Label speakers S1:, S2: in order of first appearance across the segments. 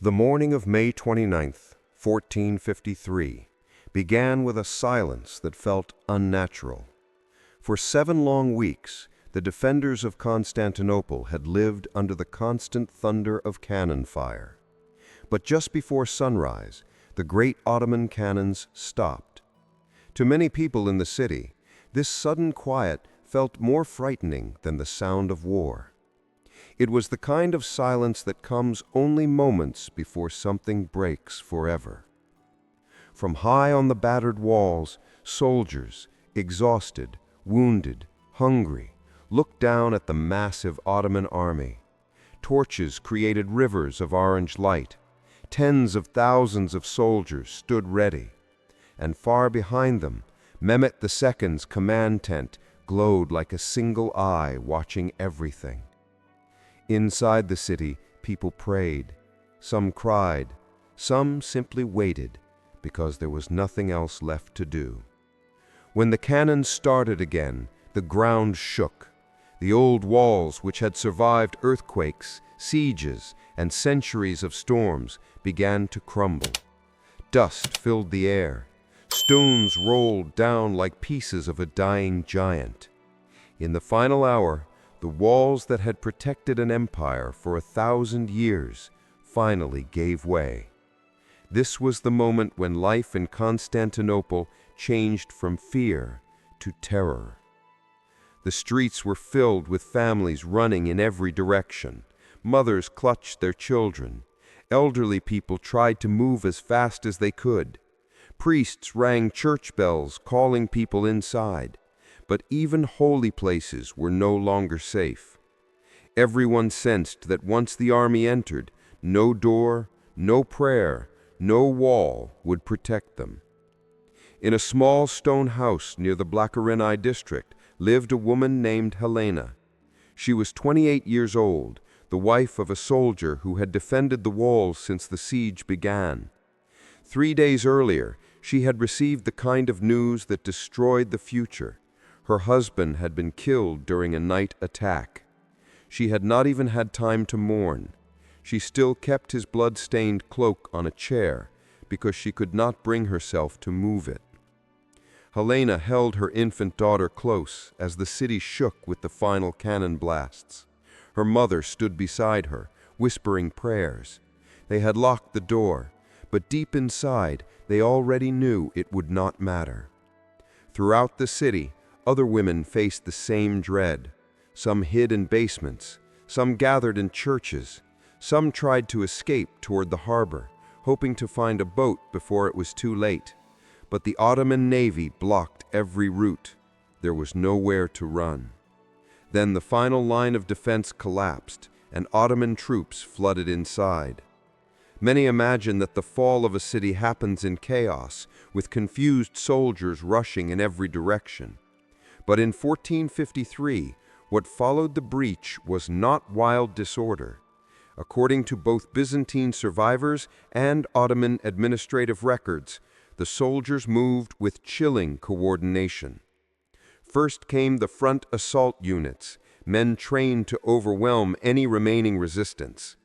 S1: The morning of May 29th, 1453, began with a silence that felt unnatural. For 7 long weeks, the defenders of Constantinople had lived under the constant thunder of cannon fire. But just before sunrise, the great Ottoman cannons stopped. To many people in the city, this sudden quiet felt more frightening than the sound of war. It was the kind of silence that comes only moments before something breaks forever. From high on the battered walls, soldiers, exhausted, wounded, hungry, looked down at the massive Ottoman army. Torches created rivers of orange light. Tens of thousands of soldiers stood ready. And far behind them, Mehmet II's command tent glowed like a single eye watching everything. Inside the city, people prayed. Some cried. Some simply waited, because there was nothing else left to do. When the cannons started again, the ground shook. The old walls, which had survived earthquakes, sieges, and centuries of storms, began to crumble. Dust filled the air. Stones rolled down like pieces of a dying giant. In the final hour, the walls that had protected an empire for 1,000 years finally gave way. This was the moment when life in Constantinople changed from fear to terror. The streets were filled with families running in every direction. Mothers clutched their children. Elderly people tried to move as fast as they could. Priests rang church bells, calling people inside. But even holy places were no longer safe. Everyone sensed that once the army entered, no door, no prayer, no wall would protect them. In a small stone house near the Blacherini district lived a woman named Helena. She was 28 years old, the wife of a soldier who had defended the walls since the siege began. 3 days earlier, she had received the kind of news that destroyed the future. Her husband had been killed during a night attack. She had not even had time to mourn. She still kept his blood-stained cloak on a chair because she could not bring herself to move it. Helena held her infant daughter close as the city shook with the final cannon blasts. Her mother stood beside her, whispering prayers. They had locked the door, but deep inside, they already knew it would not matter. Throughout the city, other women faced the same dread. Some hid in basements, some gathered in churches, some tried to escape toward the harbor, hoping to find a boat before it was too late. But the Ottoman navy blocked every route. There was nowhere to run. Then the final line of defense collapsed, and Ottoman troops flooded inside. Many imagine that the fall of a city happens in chaos, with confused soldiers rushing in every direction. But in 1453, what followed the breach was not wild disorder. According to both Byzantine survivors and Ottoman administrative records, the soldiers moved with chilling coordination. First came the front assault units, men trained to overwhelm any remaining resistance.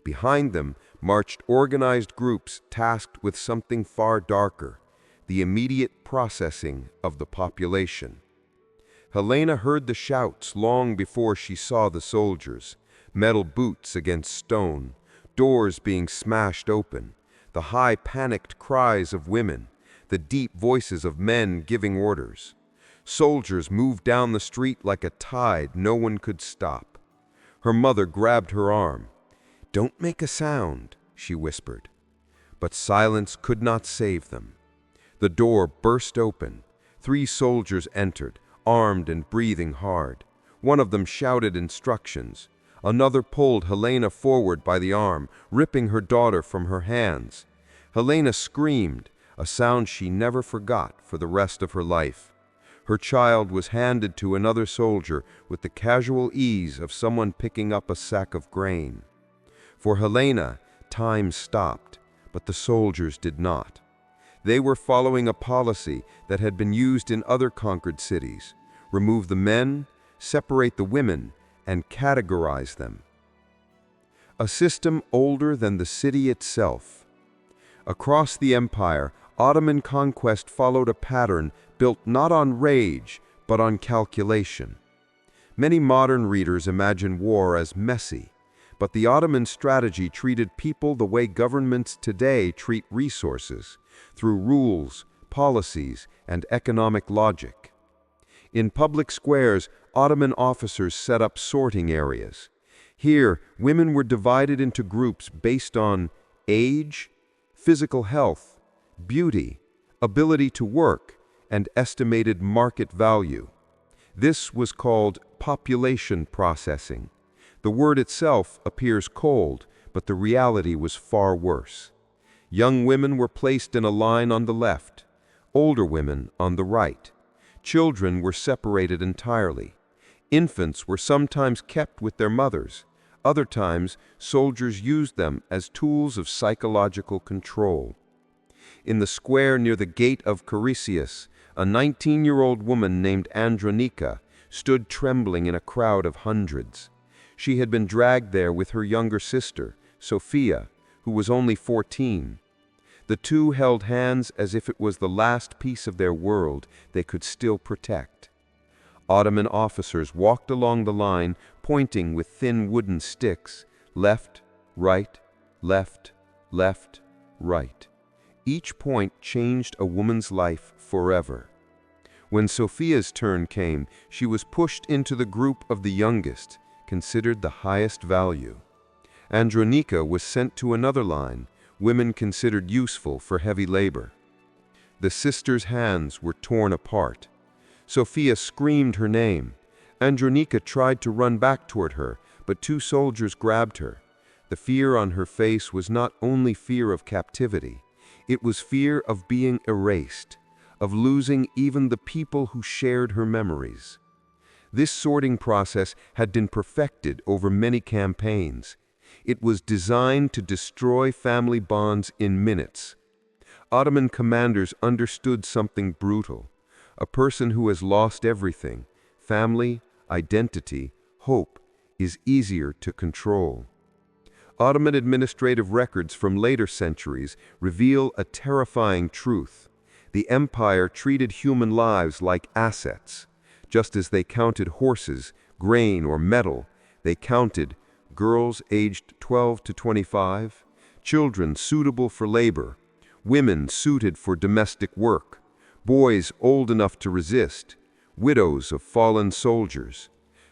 S1: Behind them marched organized groups tasked with something far darker, the immediate processing of the population. Helena heard the shouts long before she saw the soldiers, metal boots against stone, doors being smashed open, the high panicked cries of women, the deep voices of men giving orders. Soldiers moved down the street like a tide no one could stop. Her mother grabbed her arm. "Don't make a sound," she whispered. But silence could not save them. The door burst open. 3 soldiers entered, armed and breathing hard. One of them shouted instructions. Another pulled Helena forward by the arm, ripping her daughter from her hands. Helena screamed, a sound she never forgot for the rest of her life. Her child was handed to another soldier with the casual ease of someone picking up a sack of grain. For Helena, time stopped, but the soldiers did not. They were following a policy that had been used in other conquered cities: remove the men, separate the women, and categorize them. a system older than the city itself. Across the empire, Ottoman conquest followed a pattern built not on rage, but on calculation. Many modern readers imagine war as messy, but the Ottoman strategy treated people the way governments today treat resources, through rules, policies, and economic logic. In public squares, Ottoman officers set up sorting areas. Here, women were divided into groups based on age, physical health, beauty, ability to work, and estimated market value. This was called population processing. The word itself appears cold, but the reality was far worse. Young women were placed in a line on the left, older women on the right. Children were separated entirely. Infants were sometimes kept with their mothers. Other times, soldiers used them as tools of psychological control. In the square near the gate of Curiosities, a 19-year-old woman named Andronika stood trembling in a crowd of hundreds. She had been dragged there with her younger sister, Sophia, who was only 14. The two held hands as if it was the last piece of their world they could still protect. Ottoman officers walked along the line, pointing with thin wooden sticks, left, right, left, left, right. Each point changed a woman's life forever. When Sophia's turn came, she was pushed into the group of the youngest, considered the highest value. Andronika was sent to another line, women considered useful for heavy labor. The sisters' hands were torn apart. Sophia screamed her name. Andronika tried to run back toward her, but two soldiers grabbed her. The fear on her face was not only fear of captivity, it was fear of being erased, of losing even the people who shared her memories. This sorting process had been perfected over many campaigns. It was designed to destroy family bonds in minutes. Ottoman commanders understood something brutal. A person who has lost everything, family, identity, hope, is easier to control. Ottoman administrative records from later centuries reveal a terrifying truth. The empire treated human lives like assets. Just as they counted horses, grain, or metal, they counted girls aged 12 to 25, children suitable for labor, women suited for domestic work, boys old enough to resist, widows of fallen soldiers.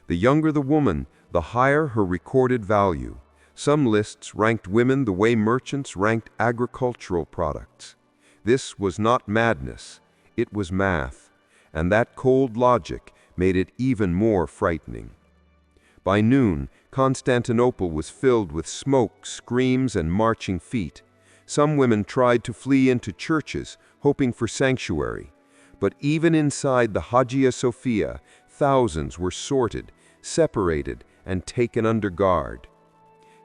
S1: The younger the woman, the higher her recorded value. Some lists ranked women the way merchants ranked agricultural products. This was not madness, it was math, and that cold logic made it even more frightening. By noon, Constantinople was filled with smoke, screams, and marching feet. Some women tried to flee into churches, hoping for sanctuary. But even inside the Hagia Sophia, thousands were sorted, separated, and taken under guard.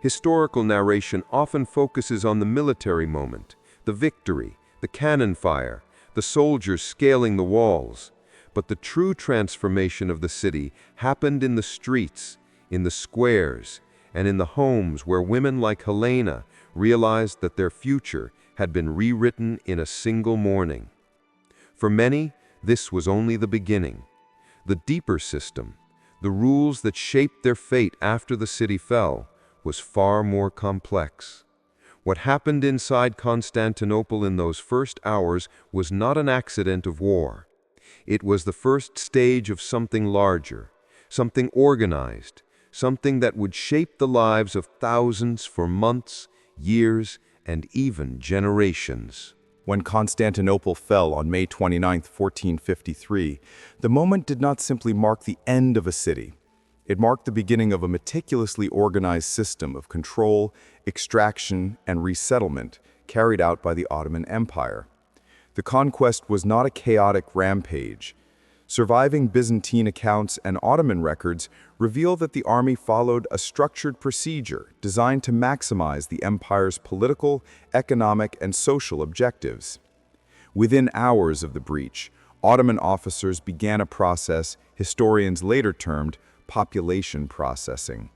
S1: Historical narration often focuses on the military moment, the victory, the cannon fire, the soldiers scaling the walls. But the true transformation of the city happened in the streets, in the squares, and in the homes where women like Helena realized that their future had been rewritten in a single morning. For many, this was only the beginning. The deeper system, the rules that shaped their fate after the city fell, was far more complex. What happened inside Constantinople in those first hours was not an accident of war. It was the first stage of something larger, something organized, something that would shape the lives of thousands for months, years, and even generations.
S2: When Constantinople fell on May 29, 1453, the moment did not simply mark the end of a city. It marked the beginning of a meticulously organized system of control, extraction, and resettlement carried out by the Ottoman Empire. The conquest was not a chaotic rampage. Surviving Byzantine accounts and Ottoman records reveal that the army followed a structured procedure designed to maximize the empire's political, economic, and social objectives. Within hours of the breach, Ottoman officers began a process historians later termed population processing.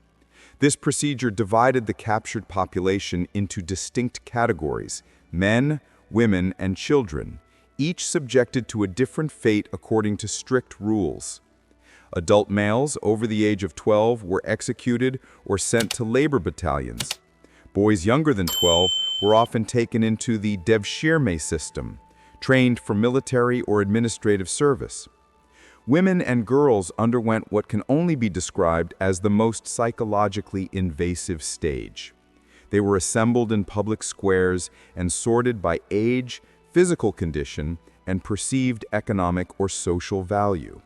S2: This procedure divided the captured population into distinct categories: men, women, and children, each subjected to a different fate according to strict rules. Adult males over the age of 12 were executed or sent to labor battalions. Boys younger than 12 were often taken into the devshirme system, trained for military or administrative service. Women and girls underwent what can only be described as the most psychologically invasive stage. They were assembled in public squares and sorted by age, physical condition, and perceived economic or social value.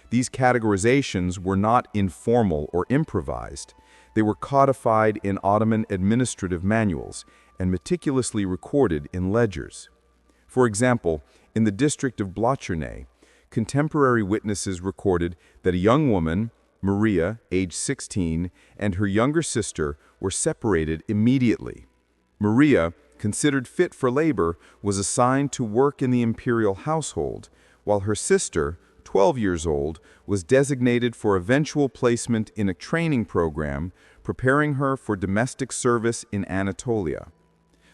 S2: These categorizations were not informal or improvised. They were codified in Ottoman administrative manuals and meticulously recorded in ledgers. For example, in the district of Blachernay, contemporary witnesses recorded that a young woman, Maria, age 16, and her younger sister were separated immediately. Maria, considered fit for labor, was assigned to work in the imperial household, while her sister, 12 years old, was designated for eventual placement in a training program, preparing her for domestic service in Anatolia.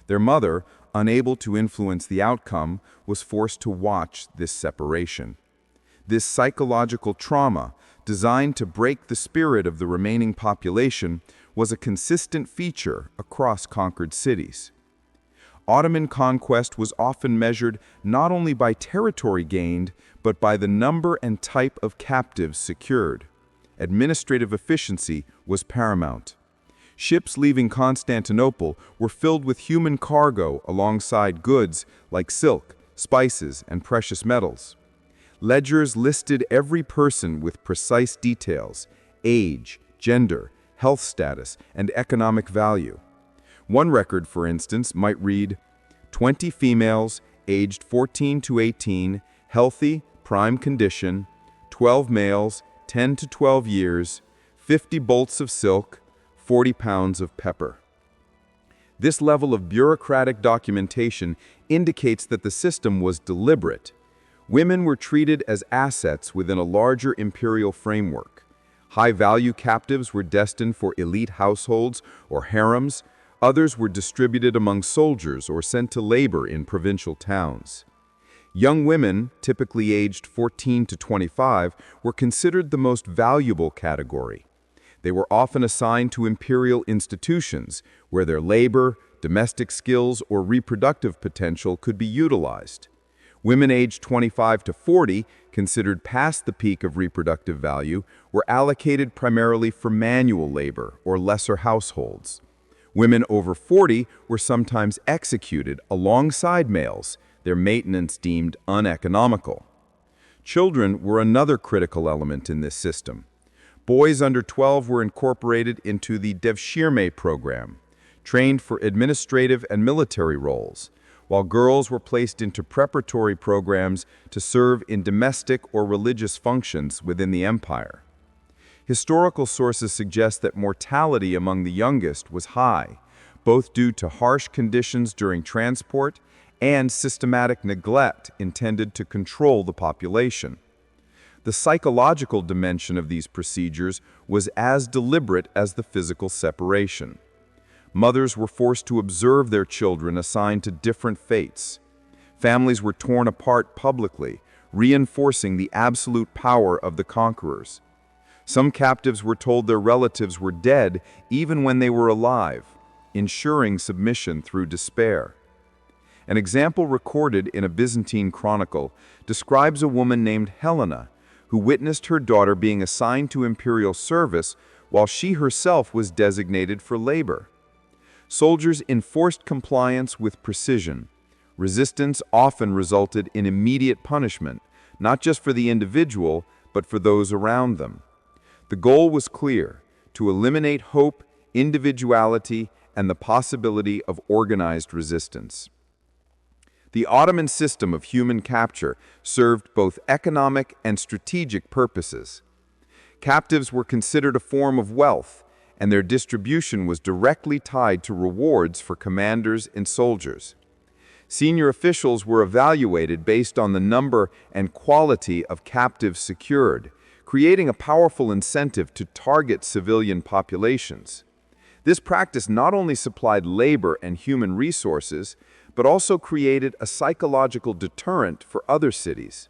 S2: Their mother, unable to influence the outcome, was forced to watch this separation. This psychological trauma, designed to break the spirit of the remaining population, was a consistent feature across conquered cities. Ottoman conquest was often measured not only by territory gained, but by the number and type of captives secured. Administrative efficiency was paramount. Ships leaving Constantinople were filled with human cargo alongside goods like silk, spices, and precious metals. Ledgers listed every person with precise details: age, gender, health status, and economic value. One record, for instance, might read, 20 females, aged 14 to 18, healthy, prime condition, 12 males, 10 to 12 years, 50 bolts of silk, 40 pounds of pepper. This level of bureaucratic documentation indicates that the system was deliberate. Women were treated as assets within a larger imperial framework. High-value captives were destined for elite households or harems. Others were distributed among soldiers or sent to labor in provincial towns. Young women, typically aged 14 to 25, were considered the most valuable category. They were often assigned to imperial institutions where their labor, domestic skills, or reproductive potential could be utilized. Women aged 25 to 40, considered past the peak of reproductive value, were allocated primarily for manual labor or lesser households. Women over 40 were sometimes executed alongside males, their maintenance deemed uneconomical. Children were another critical element in this system. Boys under 12 were incorporated into the devshirme program, trained for administrative and military roles, while girls were placed into preparatory programs to serve in domestic or religious functions within the empire. Historical sources suggest that mortality among the youngest was high, both due to harsh conditions during transport and systematic neglect intended to control the population. The psychological dimension of these procedures was as deliberate as the physical separation. Mothers were forced to observe their children assigned to different fates. Families were torn apart publicly, reinforcing the absolute power of the conquerors. Some captives were told their relatives were dead even when they were alive, ensuring submission through despair. An example recorded in a Byzantine chronicle describes a woman named Helena, who witnessed her daughter being assigned to imperial service while she herself was designated for labor. Soldiers enforced compliance with precision. Resistance often resulted in immediate punishment, not just for the individual, but for those around them. The goal was clear: to eliminate hope, individuality, and the possibility of organized resistance. The Ottoman system of human capture served both economic and strategic purposes. Captives were considered a form of wealth, and their distribution was directly tied to rewards for commanders and soldiers. Senior officials were evaluated based on the number and quality of captives secured, creating a powerful incentive to target civilian populations. This practice not only supplied labor and human resources, but also created a psychological deterrent for other cities.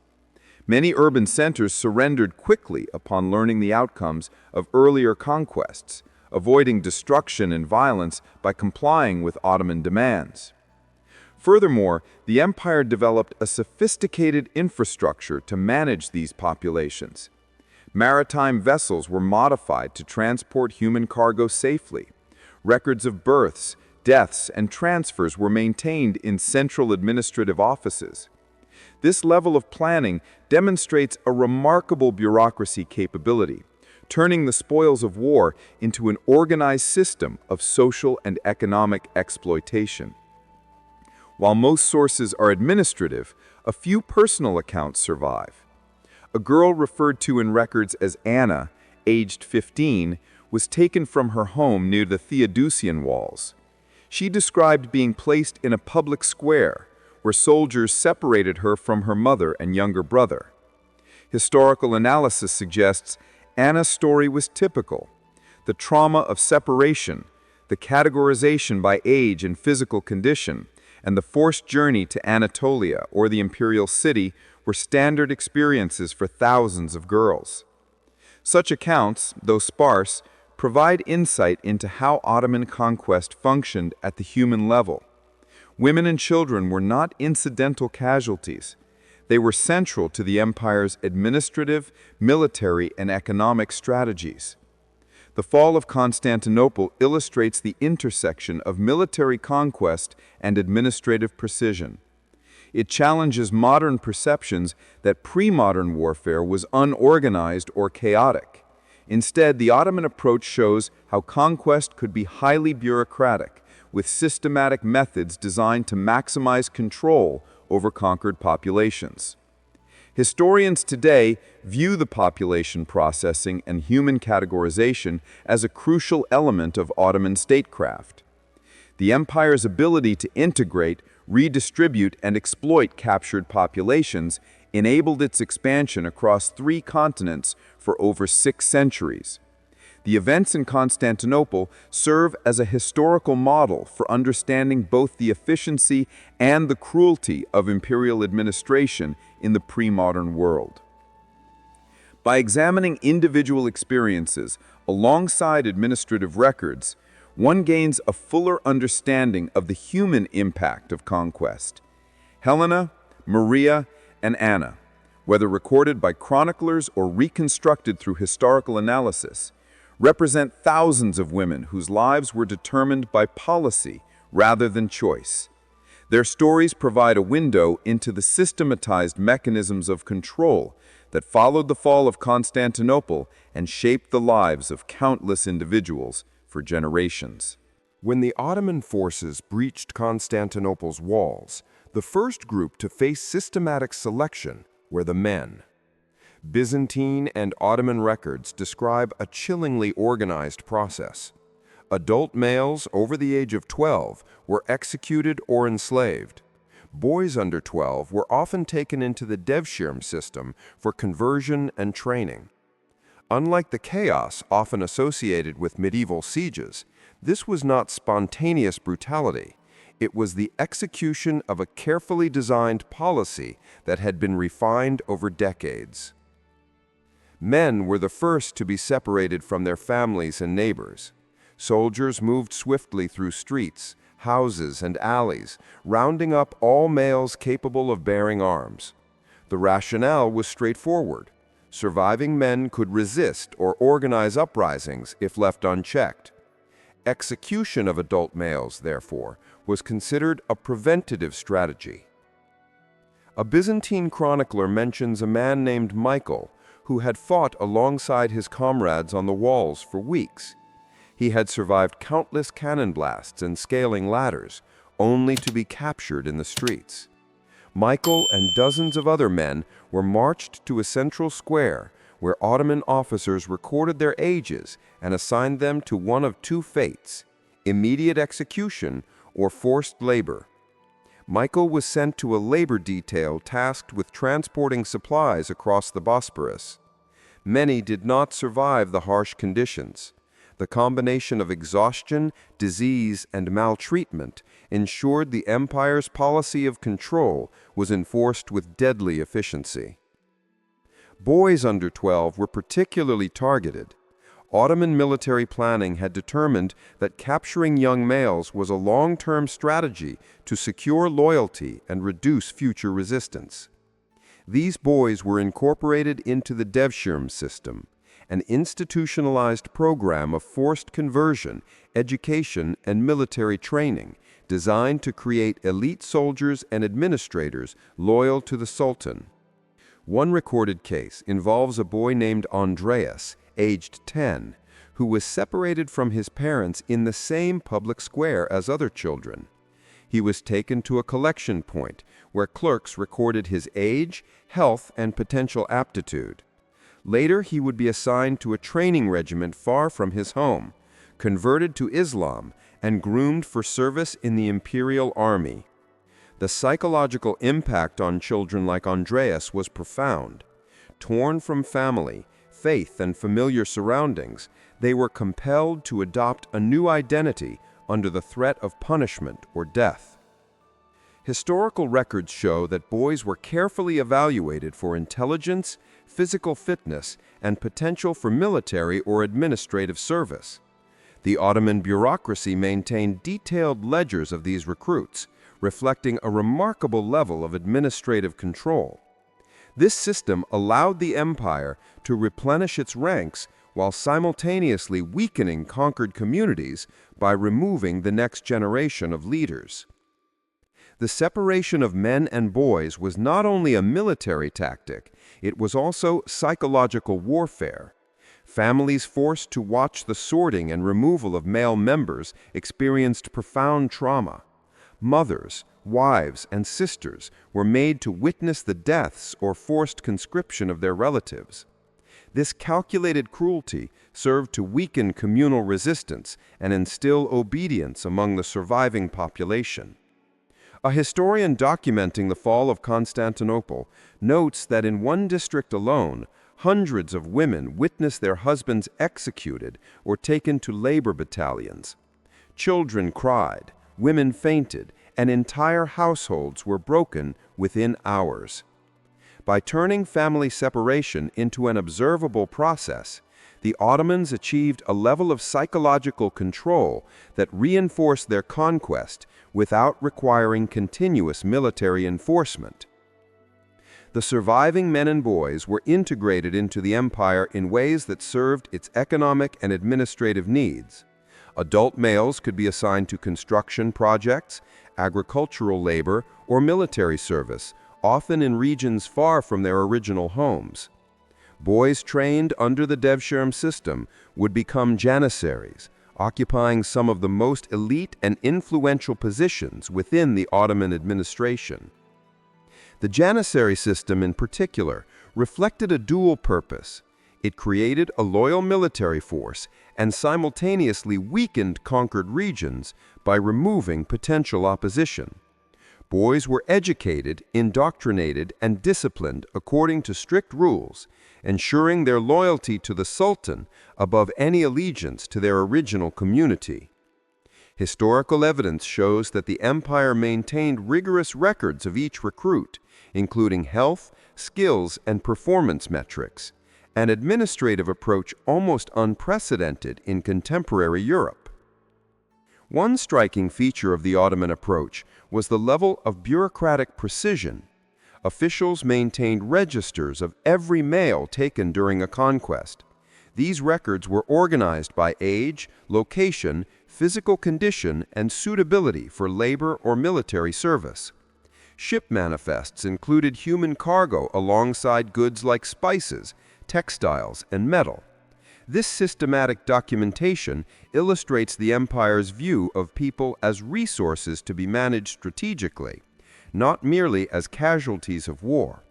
S2: Many urban centers surrendered quickly upon learning the outcomes of earlier conquests, avoiding destruction and violence by complying with Ottoman demands. Furthermore, the empire developed a sophisticated infrastructure to manage these populations. Maritime vessels were modified to transport human cargo safely. Records of births, deaths, and transfers were maintained in central administrative offices. This level of planning demonstrates a remarkable bureaucracy capability, turning the spoils of war into an organized system of social and economic exploitation. While most sources are administrative, a few personal accounts survive. A girl referred to in records as Anna, aged 15, was taken from her home near the Theodosian walls. She described being placed in a public square, where soldiers separated her from her mother and younger brother. Historical analysis suggests Anna's story was typical. The trauma of separation, the categorization by age and physical condition, and the forced journey to Anatolia or the imperial city were standard experiences for thousands of girls. Such accounts, though sparse, provide insight into how Ottoman conquest functioned at the human level. Women and children were not incidental casualties. They were central to the empire's administrative, military, and economic strategies. The fall of Constantinople illustrates the intersection of military conquest and administrative precision. It challenges modern perceptions that pre-modern warfare was unorganized or chaotic. Instead, the Ottoman approach shows how conquest could be highly bureaucratic, with systematic methods designed to maximize control over conquered populations. Historians today view the population processing and human categorization as a crucial element of Ottoman statecraft. The empire's ability to integrate, redistribute, and exploit captured populations enabled its expansion across 3 continents for over 6 centuries. The events in Constantinople serve as a historical model for understanding both the efficiency and the cruelty of imperial administration in the pre-modern world. By examining individual experiences alongside administrative records, one gains a fuller understanding of the human impact of conquest. Helena, Maria, and Anna, whether recorded by chroniclers or reconstructed through historical analysis, represent thousands of women whose lives were determined by policy rather than choice. Their stories provide a window into the systematized mechanisms of control that followed the fall of Constantinople and shaped the lives of countless individuals for generations.
S1: When the Ottoman forces breached Constantinople's walls, the first group to face systematic selection were the men. Byzantine and Ottoman records describe a chillingly organized process. Adult males over the age of 12 were executed or enslaved. Boys under 12 were often taken into the devshirme system for conversion and training. Unlike the chaos often associated with medieval sieges, this was not spontaneous brutality. It was the execution of a carefully designed policy that had been refined over decades. Men were the first to be separated from their families and neighbors. Soldiers moved swiftly through streets, houses, and alleys, rounding up all males capable of bearing arms. The rationale was straightforward. Surviving men could resist or organize uprisings if left unchecked. Execution of adult males, therefore, was considered a preventative strategy. A Byzantine chronicler mentions a man named Michael, who had fought alongside his comrades on the walls for weeks. He had survived countless cannon blasts and scaling ladders, only to be captured in the streets. Michael and dozens of other men were marched to a central square where Ottoman officers recorded their ages and assigned them to one of 2 fates: immediate execution or forced labor. Michael was sent to a labor detail tasked with transporting supplies across the Bosporus. many did not survive the harsh conditions. The combination of exhaustion, disease, and maltreatment ensured the empire's policy of control was enforced with deadly efficiency. Boys under 12 were particularly targeted. Ottoman military planning had determined that capturing young males was a long-term strategy to secure loyalty and reduce future resistance. These boys were incorporated into the devshirme system, an institutionalized program of forced conversion, education, and military training designed to create elite soldiers and administrators loyal to the Sultan. One recorded case involves a boy named Andreas, aged 10, who was separated from his parents in the same public square as other children. He was taken to a collection point where clerks recorded his age, health, and potential aptitude. Later, he would be assigned to a training regiment far from his home, converted to Islam, and groomed for service in the imperial army. The psychological impact on children like Andreas was profound. Torn from family, faith, and familiar surroundings, they were compelled to adopt a new identity under the threat of punishment or death. Historical records show that boys were carefully evaluated for intelligence, physical fitness, and potential for military or administrative service. The Ottoman bureaucracy maintained detailed ledgers of these recruits, reflecting a remarkable level of administrative control. This system allowed the empire to replenish its ranks while simultaneously weakening conquered communities by removing the next generation of leaders. The separation of men and boys was not only a military tactic, it was also psychological warfare. Families forced to watch the sorting and removal of male members experienced profound trauma. Mothers, wives, and sisters were made to witness the deaths or forced conscription of their relatives. This calculated cruelty served to weaken communal resistance and instill obedience among the surviving population. A historian documenting the fall of Constantinople notes that in one district alone, hundreds of women witnessed their husbands executed or taken to labor battalions. Children cried, women fainted, and entire households were broken within hours. By turning family separation into an observable process, the Ottomans achieved a level of psychological control that reinforced their conquest without requiring continuous military enforcement. The surviving men and boys were integrated into the empire in ways that served its economic and administrative needs. Adult males could be assigned to construction projects, agricultural labor, or military service, often in regions far from their original homes. Boys trained under the devshirme system would become janissaries, occupying some of the most elite and influential positions within the Ottoman administration. The janissary system in particular reflected a dual purpose. It created a loyal military force and simultaneously weakened conquered regions by removing potential opposition. Boys were educated, indoctrinated, and disciplined according to strict rules, ensuring their loyalty to the Sultan above any allegiance to their original community. Historical evidence shows that the empire maintained rigorous records of each recruit, including health, skills, and performance metrics, an administrative approach almost unprecedented in contemporary Europe. One striking feature of the Ottoman approach was the level of bureaucratic precision. Officials maintained registers of every male taken during a conquest. These records were organized by age, location, physical condition, and suitability for labor or military service. Ship manifests included human cargo alongside goods like spices, textiles, and metal. This systematic documentation illustrates the empire's view of people as resources to be managed strategically, not merely as casualties of war.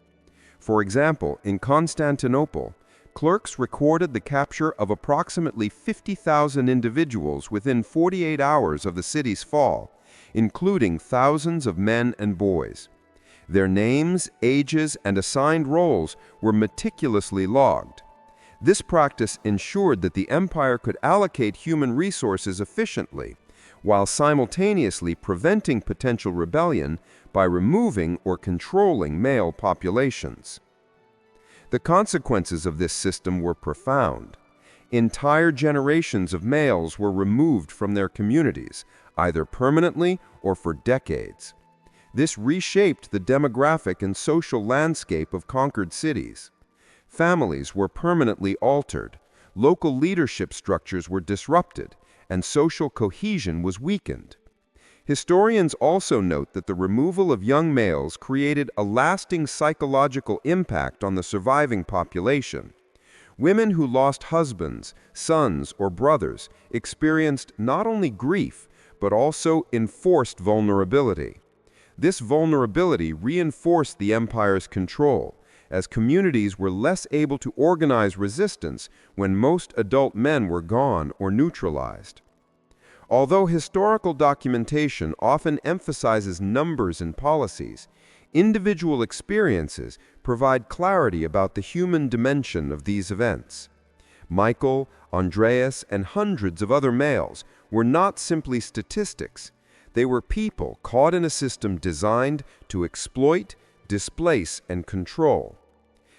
S1: For example, in Constantinople, clerks recorded the capture of approximately 50,000 individuals within 48 hours of the city's fall, including thousands of men and boys. Their names, ages, and assigned roles were meticulously logged. This practice ensured that the empire could allocate human resources efficiently, while simultaneously preventing potential rebellion by removing or controlling male populations. The consequences of this system were profound. Entire generations of males were removed from their communities, either permanently or for decades. This reshaped the demographic and social landscape of conquered cities. Families were permanently altered, local leadership structures were disrupted, and social cohesion was weakened. Historians also note that the removal of young males created a lasting psychological impact on the surviving population. Women who lost husbands, sons, or brothers experienced not only grief, but also enforced vulnerability. This vulnerability reinforced the empire's control, as communities were less able to organize resistance when most adult men were gone or neutralized. Although historical documentation often emphasizes numbers and policies, individual experiences provide clarity about the human dimension of these events. Michael, Andreas, and hundreds of other males were not simply statistics. They were people caught in a system designed to exploit, displace, and control.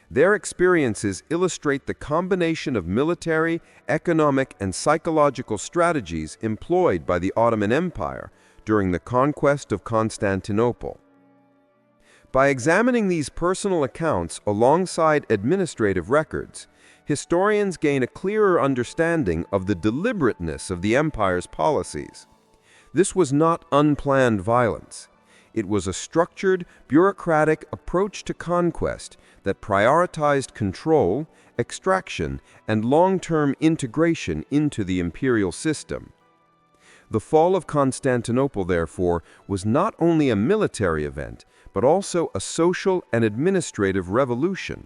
S1: Their experiences illustrate the combination of military, economic, and psychological strategies employed by the Ottoman Empire during the conquest of Constantinople. By examining these personal accounts alongside administrative records, historians gain a clearer understanding of the deliberateness of the empire's policies. This was not unplanned violence. It was a structured, bureaucratic approach to conquest that prioritized control, extraction, and long-term integration into the imperial system. The fall of Constantinople, therefore, was not only a military event, but also a social and administrative revolution.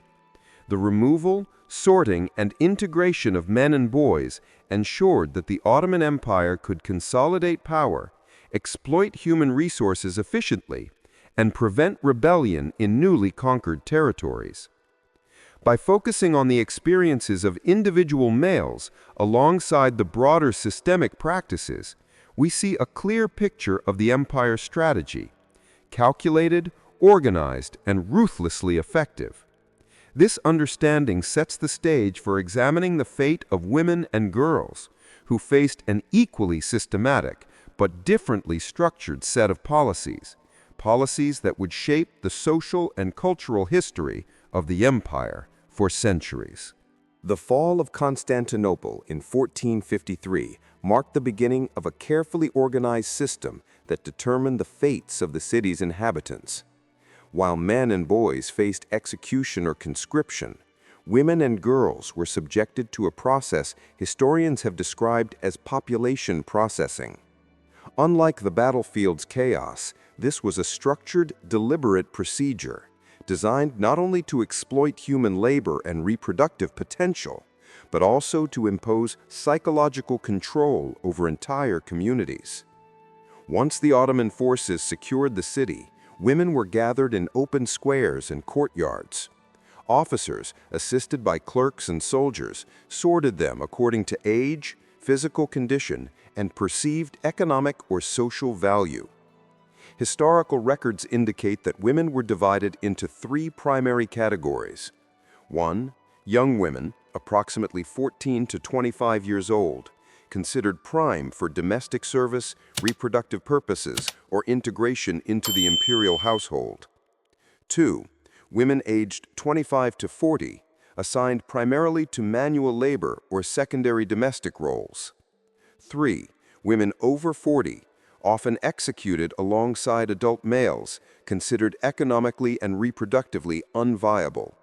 S1: The removal, sorting, and integration of men and boys ensured that the Ottoman Empire could consolidate power, exploit human resources efficiently, and prevent rebellion in newly conquered territories. By focusing on the experiences of individual males alongside the broader systemic practices, we see a clear picture of the empire's strategy: calculated, organized, and ruthlessly effective. This understanding sets the stage for examining the fate of women and girls, who faced an equally systematic but differently structured set of policies that would shape the social and cultural history of the empire for centuries.
S3: The fall of Constantinople in 1453 marked the beginning of a carefully organized system that determined the fates of the city's inhabitants. While men and boys faced execution or conscription, women and girls were subjected to a process historians have described as population processing. Unlike the battlefield's chaos, this was a structured, deliberate procedure, designed not only to exploit human labor and reproductive potential, but also to impose psychological control over entire communities. Once the Ottoman forces secured the city, women were gathered in open squares and courtyards. Officers, assisted by clerks and soldiers, sorted them according to age, physical condition, and perceived economic or social value. Historical records indicate that women were divided into three primary categories. 1. Young women, approximately 14 to 25 years old, considered prime for domestic service, reproductive purposes, or integration into the imperial household. 2. Women aged 25 to 40, assigned primarily to manual labor or secondary domestic roles. 3. Women over 40, often executed alongside adult males, considered economically and reproductively unviable.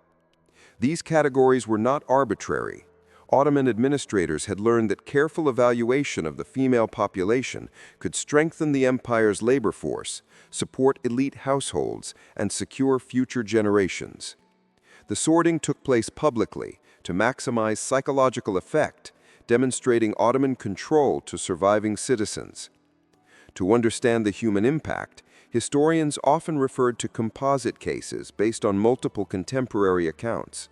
S3: These categories were not arbitrary. Ottoman administrators had learned that careful evaluation of the female population could strengthen the empire's labor force, support elite households, and secure future generations. The sorting took place publicly to maximize psychological effect, demonstrating Ottoman control to surviving citizens. To understand the human impact, historians often referred to composite cases based on multiple contemporary accounts.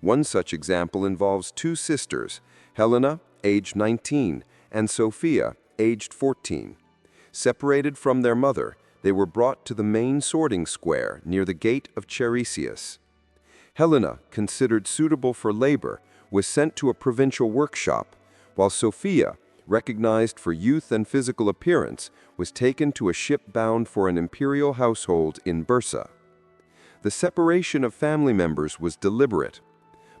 S3: One such example involves two sisters, Helena, aged 19, and Sophia, aged 14. Separated from their mother, they were brought to the main sorting square near the gate of Cheresias. Helena, considered suitable for labor, was sent to a provincial workshop, while Sophia, recognized for youth and physical appearance, was taken to a ship bound for an imperial household in Bursa. The separation of family members was deliberate.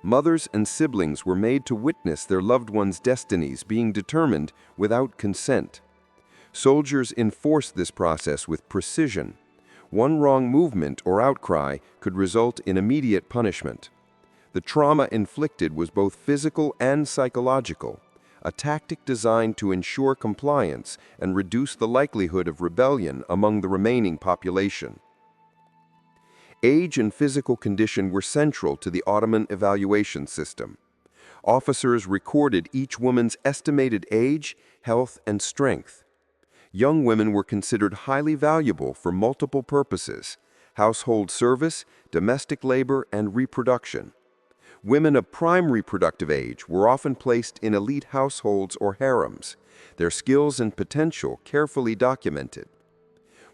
S3: Mothers and siblings were made to witness their loved ones' destinies being determined without consent. Soldiers enforced this process with precision. One wrong movement or outcry could result in immediate punishment. The trauma inflicted was both physical and psychological, a tactic designed to ensure compliance and reduce the likelihood of rebellion among the remaining population. Age and physical condition were central to the Ottoman evaluation system. Officers recorded each woman's estimated age, health, and strength. Young women were considered highly valuable for multiple purposes: household service, domestic labor, and reproduction. Women of prime reproductive age were often placed in elite households or harems, their skills and potential carefully documented.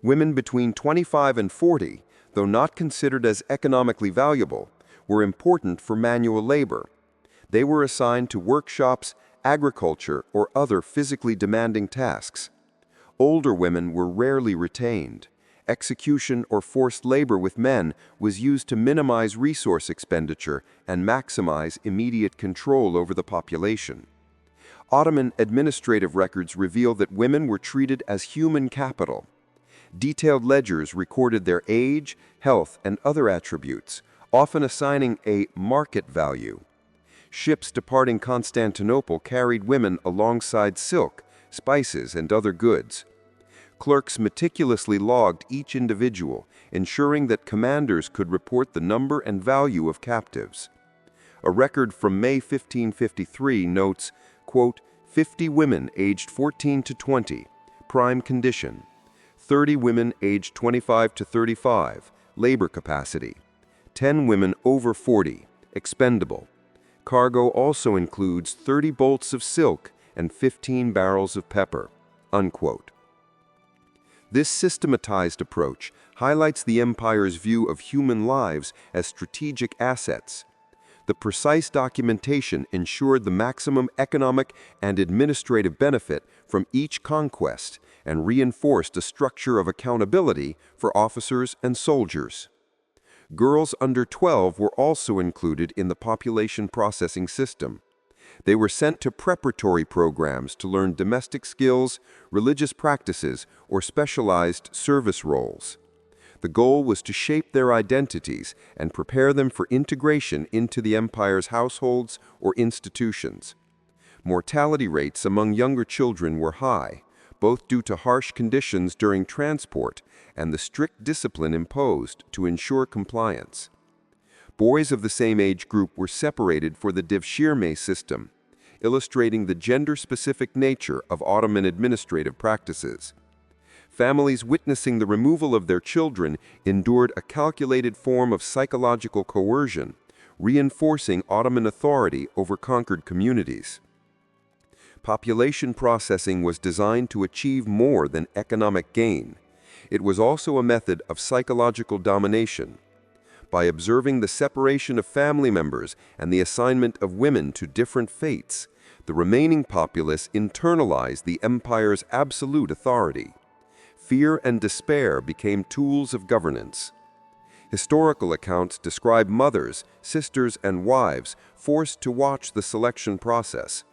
S3: Women between 25 and 40, though not considered as economically valuable, were important for manual labor. They were assigned to workshops, agriculture, or other physically demanding tasks. Older women were rarely retained. Execution or forced labor with men was used to minimize resource expenditure and maximize immediate control over the population. Ottoman administrative records reveal that women were treated as human capital. Detailed ledgers recorded their age, health, and other attributes, often assigning a market value. Ships departing Constantinople carried women alongside silk, spices, and other goods. Clerks meticulously logged each individual, ensuring that commanders could report the number and value of captives. A record from May 1553 notes, quote, 50 women aged 14 to 20, prime condition; 30 women aged 25 to 35, labor capacity; 10 women over 40, expendable. Cargo also includes 30 bolts of silk and 15 barrels of pepper, unquote. This systematized approach highlights the empire's view of human lives as strategic assets. The precise documentation ensured the maximum economic and administrative benefit from each conquest and reinforced a structure of accountability for officers and soldiers. Girls under 12 were also included in the population processing system. They were sent to preparatory programs to learn domestic skills, religious practices, or specialized service roles. The goal was to shape their identities and prepare them for integration into the empire's households or institutions. Mortality rates among younger children were high, both due to harsh conditions during transport and the strict discipline imposed to ensure compliance. Boys of the same age group were separated for the devshirme system, illustrating the gender-specific nature of Ottoman administrative practices. Families witnessing the removal of their children endured a calculated form of psychological coercion, reinforcing Ottoman authority over conquered communities. Population processing was designed to achieve more than economic gain. It was also a method of psychological domination. By observing the separation of family members and the assignment of women to different fates, the remaining populace internalized the empire's absolute authority. Fear and despair became tools of governance. Historical accounts describe mothers, sisters, and wives forced to watch the selection process.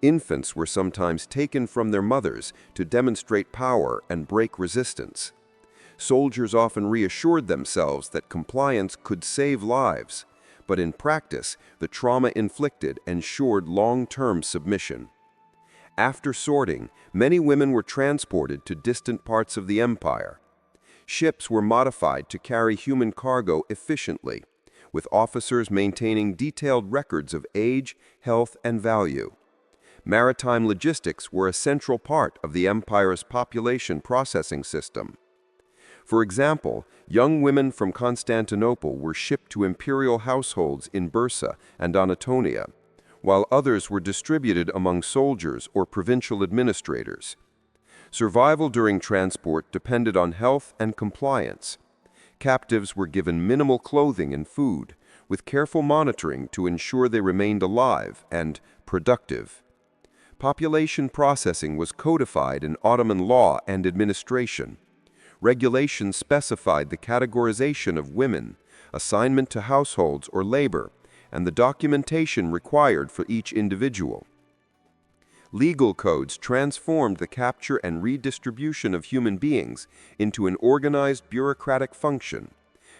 S3: Infants were sometimes taken from their mothers to demonstrate power and break resistance. Soldiers often reassured themselves that compliance could save lives, but in practice, the trauma inflicted ensured long-term submission. After sorting, many women were transported to distant parts of the empire. Ships were modified to carry human cargo efficiently, with officers maintaining detailed records of age, health, and value. Maritime logistics were a central part of the empire's population processing system. For example, young women from Constantinople were shipped to imperial households in Bursa and Anatolia, while others were distributed among soldiers or provincial administrators. Survival during transport depended on health and compliance. Captives were given minimal clothing and food, with careful monitoring to ensure they remained alive and productive. Population processing was codified in Ottoman law and administration. Regulations specified the categorization of women, assignment to households or labor, and the documentation required for each individual. Legal codes transformed the capture and redistribution of human beings into an organized bureaucratic function,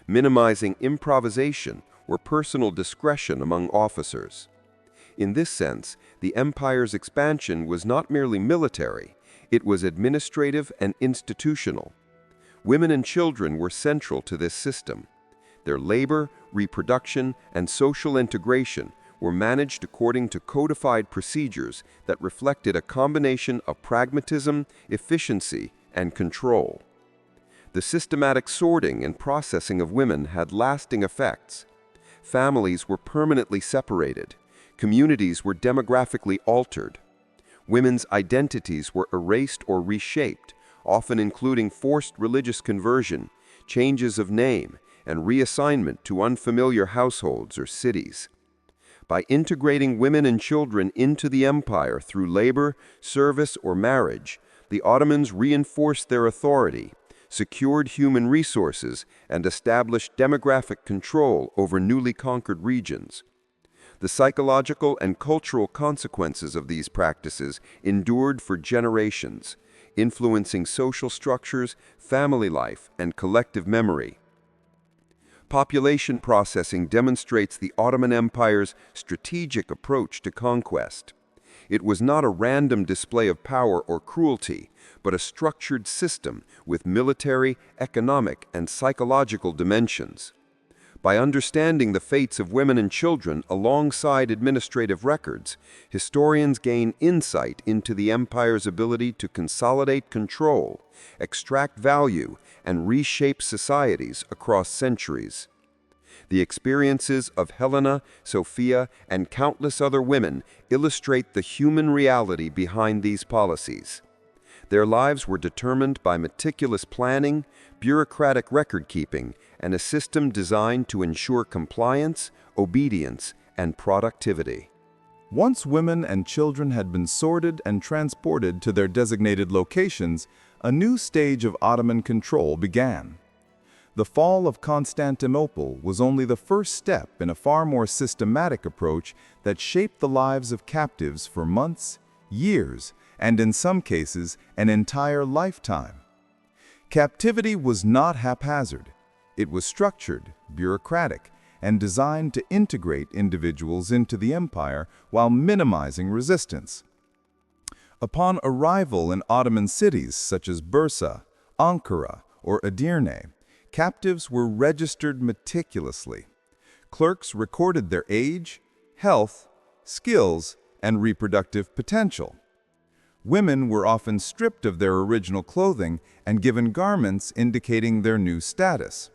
S3: minimizing improvisation or personal discretion among officers. In this sense, the empire's expansion was not merely military, it was administrative and institutional. Women and children were central to this system. Their labor, reproduction, and social integration were managed according to codified procedures that reflected a combination of pragmatism, efficiency, and control. The systematic sorting and processing of women had lasting effects. Families were permanently separated. Communities were demographically altered. Women's identities were erased or reshaped, often including forced religious conversion, changes of name, and reassignment to unfamiliar households or cities. By integrating women and children into the empire through labor, service, or marriage, the Ottomans reinforced their authority, secured human resources, and established demographic control over newly conquered regions. The psychological and cultural consequences of these practices endured for generations, influencing social structures, family life, and collective memory. Population processing demonstrates the Ottoman Empire's strategic approach to conquest. It was not a random display of power or cruelty, but a structured system with military, economic, and psychological dimensions. By understanding the fates of women and children alongside administrative records, historians gain insight into the empire's ability to consolidate control, extract value, and reshape societies across centuries. The experiences of Helena, Sophia, and countless other women illustrate the human reality behind these policies. Their lives were determined by meticulous planning, bureaucratic record-keeping, and a system designed to ensure compliance, obedience, and productivity.
S2: Once women and children had been sorted and transported to their designated locations, a new stage of Ottoman control began. The fall of Constantinople was only the first step in a far more systematic approach that shaped the lives of captives for months, years, and in some cases, an entire lifetime. Captivity was not haphazard. It was structured, bureaucratic, and designed to integrate individuals into the empire while minimizing resistance. Upon arrival in Ottoman cities such as Bursa, Ankara, or Edirne, captives were registered meticulously. Clerks recorded their age, health, skills, and reproductive potential. Women were often stripped of their original clothing and given garments indicating their new status.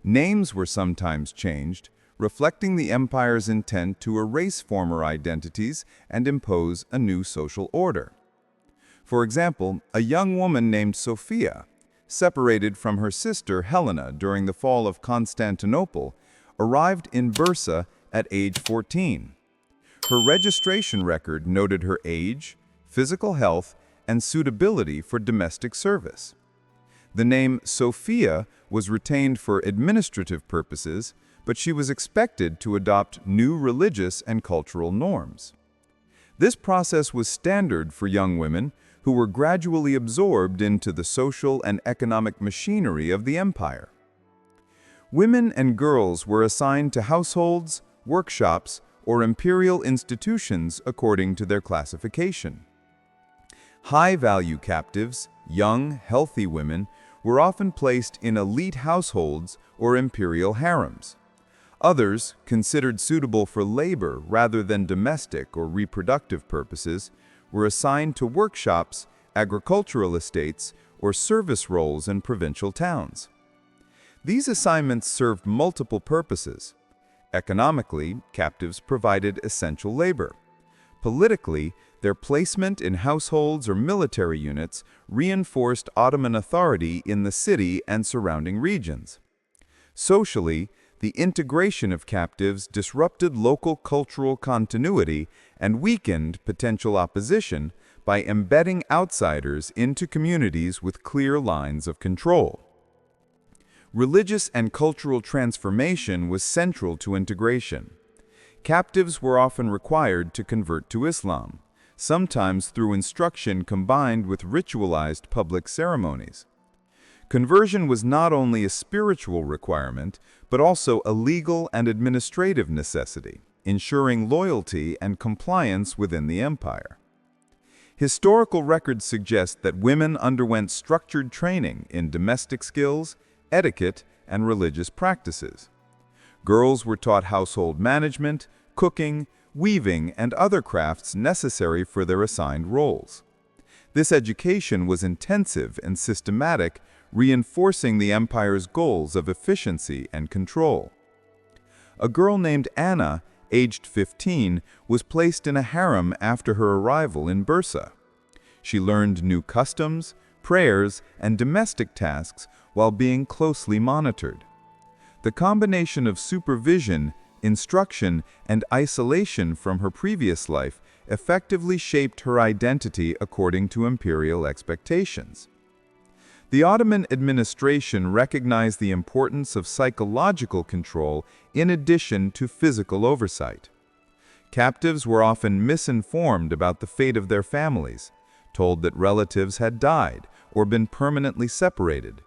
S2: Names were sometimes changed, reflecting the empire's intent to erase former identities and impose a new social order. For example, a young woman named Sophia, separated from her sister Helena during the fall of Constantinople, arrived in Bursa at age 14. Her registration record noted her age, physical health, and suitability for domestic service. The name Sophia was retained for administrative purposes, but she was expected to adopt new religious and cultural norms. This process was standard for young women who were gradually absorbed into the social and economic machinery of the empire. Women and girls were assigned to households, workshops, or imperial institutions according to their classification. High-value captives, young, healthy women, were often placed in elite households or imperial harems. Others, considered suitable for labor rather than domestic or reproductive purposes, were assigned to workshops, agricultural estates, or service roles in provincial towns. These assignments served multiple purposes. Economically, captives provided essential labor. Politically, their placement in households or military units reinforced Ottoman authority in the city and surrounding regions. Socially, the integration of captives disrupted local cultural continuity and weakened potential opposition by embedding outsiders into communities with clear lines of control. Religious and cultural transformation was central to integration. Captives were often required to convert to Islam, sometimes through instruction combined with ritualized public ceremonies. Conversion was not only a spiritual requirement, but also a legal and administrative necessity, ensuring loyalty and compliance within the empire. Historical records suggest that women underwent structured training in domestic skills, etiquette, and religious practices. Girls were taught household management, cooking, weaving, and other crafts necessary for their assigned roles. This education was intensive and systematic, reinforcing the empire's goals of efficiency and control. A girl named Anna, aged 15, was placed in a harem after her arrival in Bursa. She learned new customs, prayers, and domestic tasks while being closely monitored. The combination of supervision, instruction, and isolation from her previous life effectively shaped her identity according to imperial expectations. The Ottoman administration recognized the importance of psychological control in addition to physical oversight. Captives were often misinformed about the fate of their families, told that relatives had died or been permanently separated.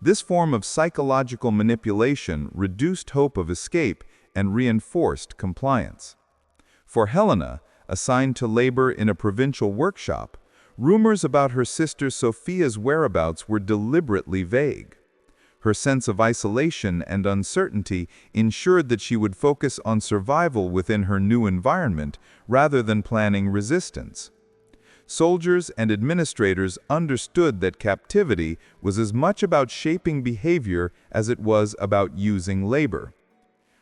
S2: This form of psychological manipulation reduced hope of escape and reinforced compliance. For Helena, assigned to labor in a provincial workshop, rumors about her sister Sophia's whereabouts were deliberately vague. Her sense of isolation and uncertainty ensured that she would focus on survival within her new environment rather than planning resistance. Soldiers and administrators understood that captivity was as much about shaping behavior as it was about using labor.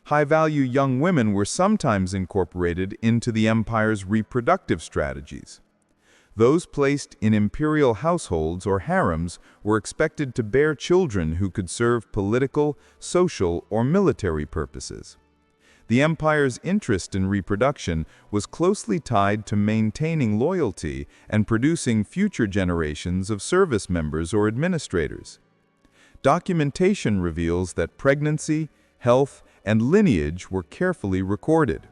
S2: High-value young women were sometimes incorporated into the empire's reproductive strategies. Those placed in imperial households or harems were expected to bear children who could serve political, social, or military purposes. The empire's interest in reproduction was closely tied to maintaining loyalty and producing future generations of service members or administrators. Documentation reveals that pregnancy, health, and lineage were carefully recorded.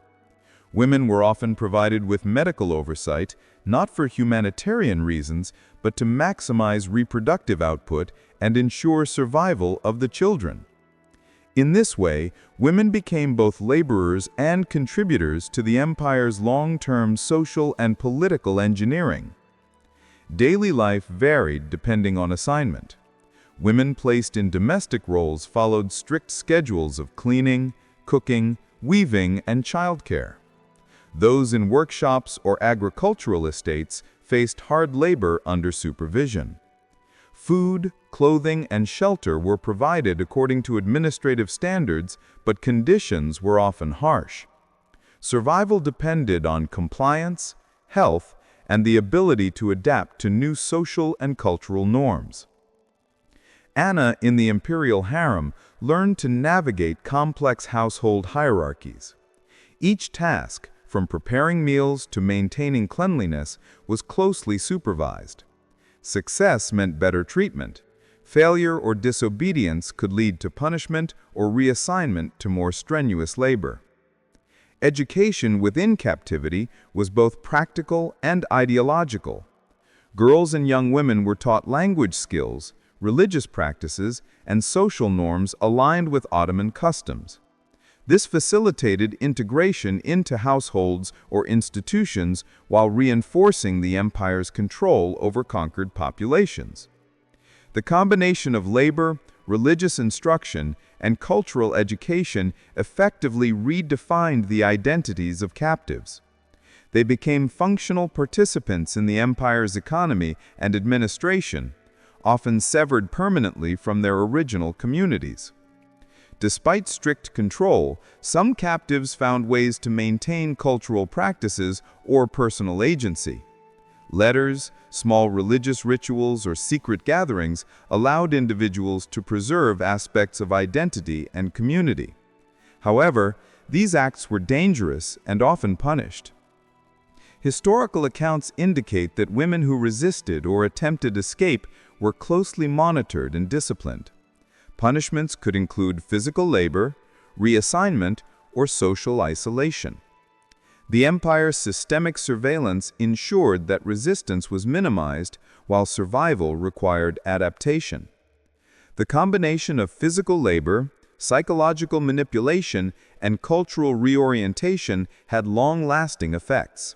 S2: Women were often provided with medical oversight, not for humanitarian reasons, but to maximize reproductive output and ensure survival of the children. In this way, women became both laborers and contributors to the empire's long-term social and political engineering. Daily life varied depending on assignment. Women placed in domestic roles followed strict schedules of cleaning, cooking, weaving, and childcare. Those in workshops or agricultural estates faced hard labor under supervision. Food, clothing, and shelter were provided according to administrative standards, but conditions were often harsh. Survival depended on compliance, health, and the ability to adapt to new social and cultural norms. Anna, in the imperial harem, learned to navigate complex household hierarchies. Each task, from preparing meals to maintaining cleanliness, was closely supervised. Success meant better treatment. Failure or disobedience could lead to punishment or reassignment to more strenuous labor. Education within captivity was both practical and ideological. Girls and young women were taught language skills, religious practices, and social norms aligned with Ottoman customs. This facilitated integration into households or institutions while reinforcing the empire's control over conquered populations. The combination of labor, religious instruction, and cultural education effectively redefined the identities of captives. They became functional participants in the empire's economy and administration, often severed permanently from their original communities. Despite strict control, some captives found ways to maintain cultural practices or personal agency. Letters, small religious rituals, or secret gatherings allowed individuals to preserve aspects of identity and community. However, these acts were dangerous and often punished. Historical accounts indicate that women who resisted or attempted escape were closely monitored and disciplined. Punishments could include physical labor, reassignment, or social isolation. The empire's systemic surveillance ensured that resistance was minimized while survival required adaptation. The combination of physical labor, psychological manipulation, and cultural reorientation had long-lasting effects.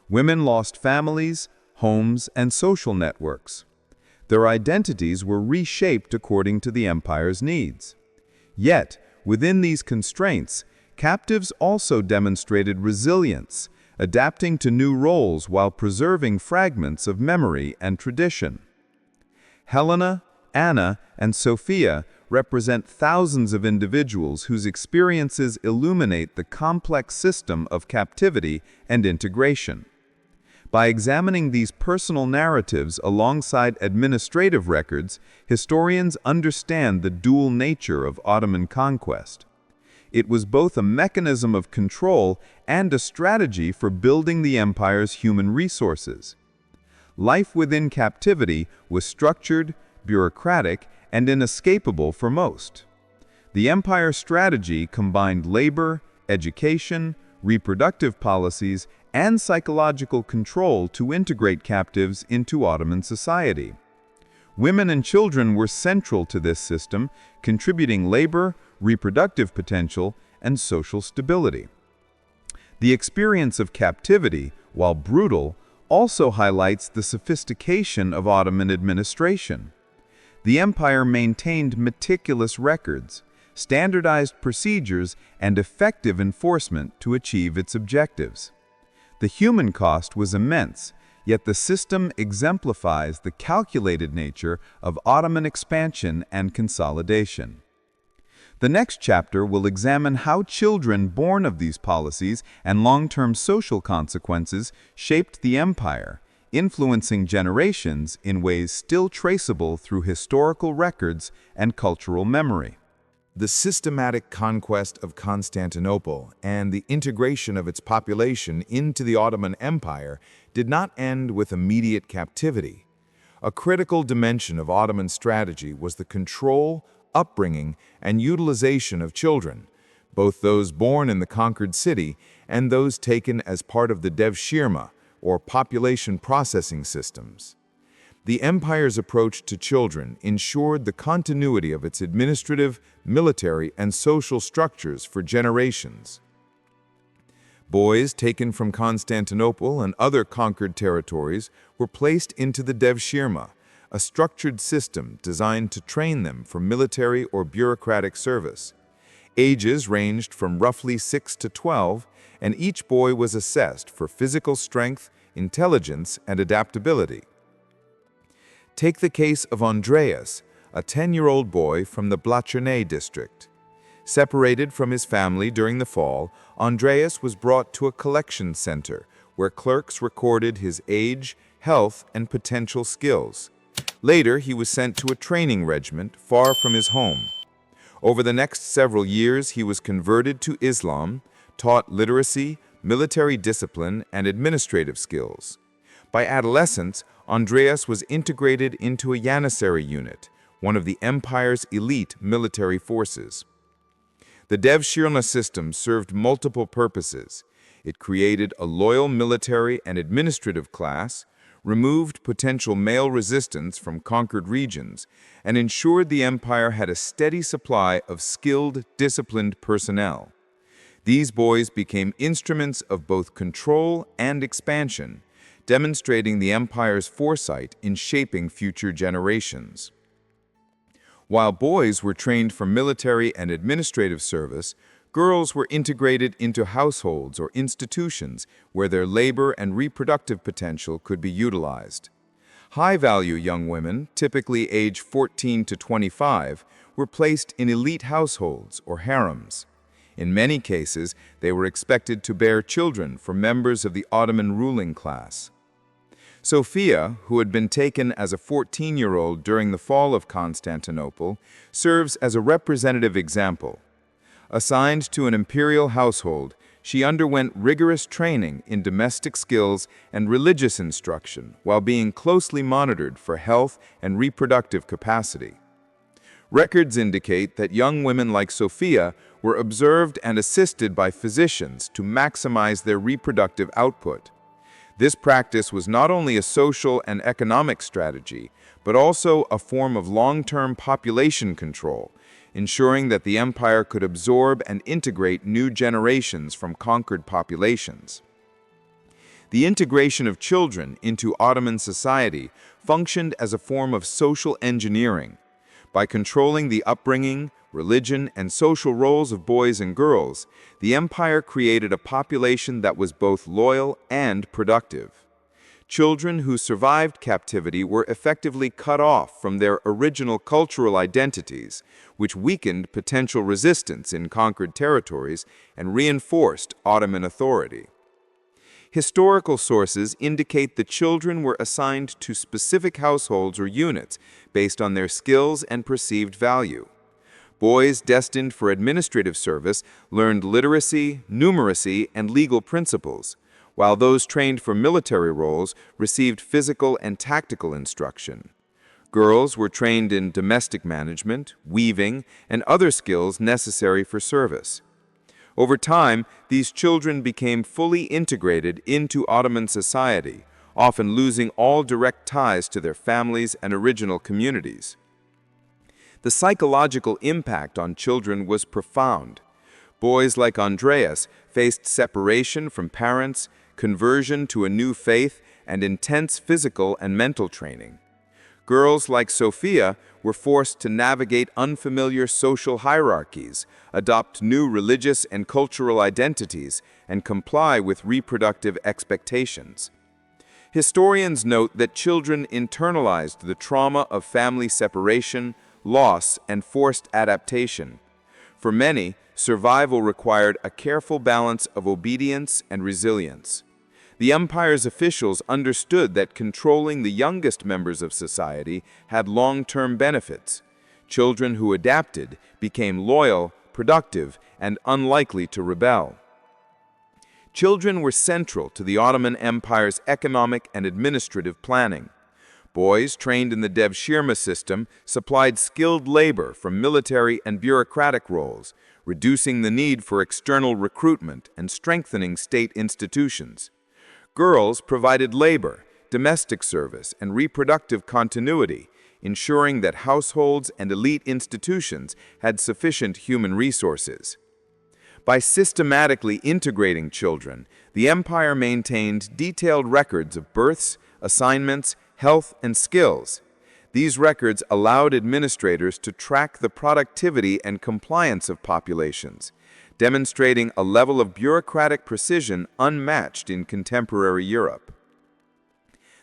S2: Women lost families, homes, and social networks. Their identities were reshaped according to the empire's needs. Yet, within these constraints, captives also demonstrated resilience, adapting to new roles while preserving fragments of memory and tradition. Helena, Anna, and Sophia represent thousands of individuals whose experiences illuminate the complex system of captivity and integration. By examining these personal narratives alongside administrative records, historians understand the dual nature of Ottoman conquest. It was both a mechanism of control and a strategy for building the empire's human resources. Life within captivity was structured, bureaucratic, and inescapable for most. The empire's strategy combined labor, education, reproductive policies, and psychological control to integrate captives into Ottoman society. Women and children were central to this system, contributing labor, reproductive potential, and social stability. The experience of captivity, while brutal, also highlights the sophistication of Ottoman administration. The empire maintained meticulous records, standardized procedures, and effective enforcement to achieve its objectives. The human cost was immense, yet the system exemplifies the calculated nature of Ottoman expansion and consolidation. The next chapter will examine how children born of these policies and long-term social consequences shaped the empire, influencing generations in ways still traceable through historical records and cultural memory.
S3: The systematic conquest of Constantinople and the integration of its population into the Ottoman Empire did not end with immediate captivity. A critical dimension of Ottoman strategy was the control, upbringing, and utilization of children, both those born in the conquered city and those taken as part of the devshirme, or population processing systems. The empire's approach to children ensured the continuity of its administrative, military, and social structures for generations. Boys taken from Constantinople and other conquered territories were placed into the devshirme, a structured system designed to train them for military or bureaucratic service. Ages ranged from roughly 6 to 12, and each boy was assessed for physical strength, intelligence, and adaptability. Take the case of Andreas, a 10-year-old boy from the Blachernay district. Separated from his family during the fall, Andreas was brought to a collection center where clerks recorded his age, health, and potential skills. Later, he was sent to a training regiment far from his home. Over the next several years, he was converted to Islam, taught literacy, military discipline, and administrative skills. By adolescence, Andreas was integrated into a Janissary unit, one of the empire's elite military forces. The devshirme system served multiple purposes. It created a loyal military and administrative class, removed potential male resistance from conquered regions, and ensured the empire had a steady supply of skilled, disciplined personnel. These boys became instruments of both control and expansion, demonstrating the empire's foresight in shaping future generations. While boys were trained for military and administrative service, girls were integrated into households or institutions where their labor and reproductive potential could be utilized.
S2: High-value young women, typically age 14 to 25, were placed in elite households or harems. In many cases, they were expected to bear children for members of the Ottoman ruling class. Sophia, who had been taken as a 14-year-old during the fall of Constantinople, serves as a representative example. Assigned to an imperial household, she underwent rigorous training in domestic skills and religious instruction while being closely monitored for health and reproductive capacity. Records indicate that young women like Sophia were observed and assisted by physicians to maximize their reproductive output. This practice was not only a social and economic strategy, but also a form of long-term population control, ensuring that the empire could absorb and integrate new generations from conquered populations. The integration of children into Ottoman society functioned as a form of social engineering. By controlling the upbringing, religion, and social roles of boys and girls, the empire created a population that was both loyal and productive. Children who survived captivity were effectively cut off from their original cultural identities, which weakened potential resistance in conquered territories and reinforced Ottoman authority. Historical sources indicate the children were assigned to specific households or units based on their skills and perceived value. Boys destined for administrative service learned literacy, numeracy, and legal principles, while those trained for military roles received physical and tactical instruction. Girls were trained in domestic management, weaving, and other skills necessary for service. Over time, these children became fully integrated into Ottoman society, often losing all direct ties to their families and original communities. The psychological impact on children was profound. Boys like Andreas faced separation from parents, conversion to a new faith, and intense physical and mental training. Girls like Sophia were forced to navigate unfamiliar social hierarchies, adopt new religious and cultural identities, and comply with reproductive expectations. Historians note that children internalized the trauma of family separation, loss, and forced adaptation. For many, survival required a careful balance of obedience and resilience. The empire's officials understood that controlling the youngest members of society had long-term benefits. Children who adapted became loyal, productive, and unlikely to rebel. Children were central to the Ottoman Empire's economic and administrative planning. Boys trained in the devshirme system supplied skilled labor from military and bureaucratic roles, reducing the need for external recruitment and strengthening state institutions. Girls provided labor, domestic service, and reproductive continuity, ensuring that households and elite institutions had sufficient human resources. By systematically integrating children, the empire maintained detailed records of births, assignments, health, and skills. These records allowed administrators to track the productivity and compliance of populations, demonstrating a level of bureaucratic precision unmatched in contemporary Europe.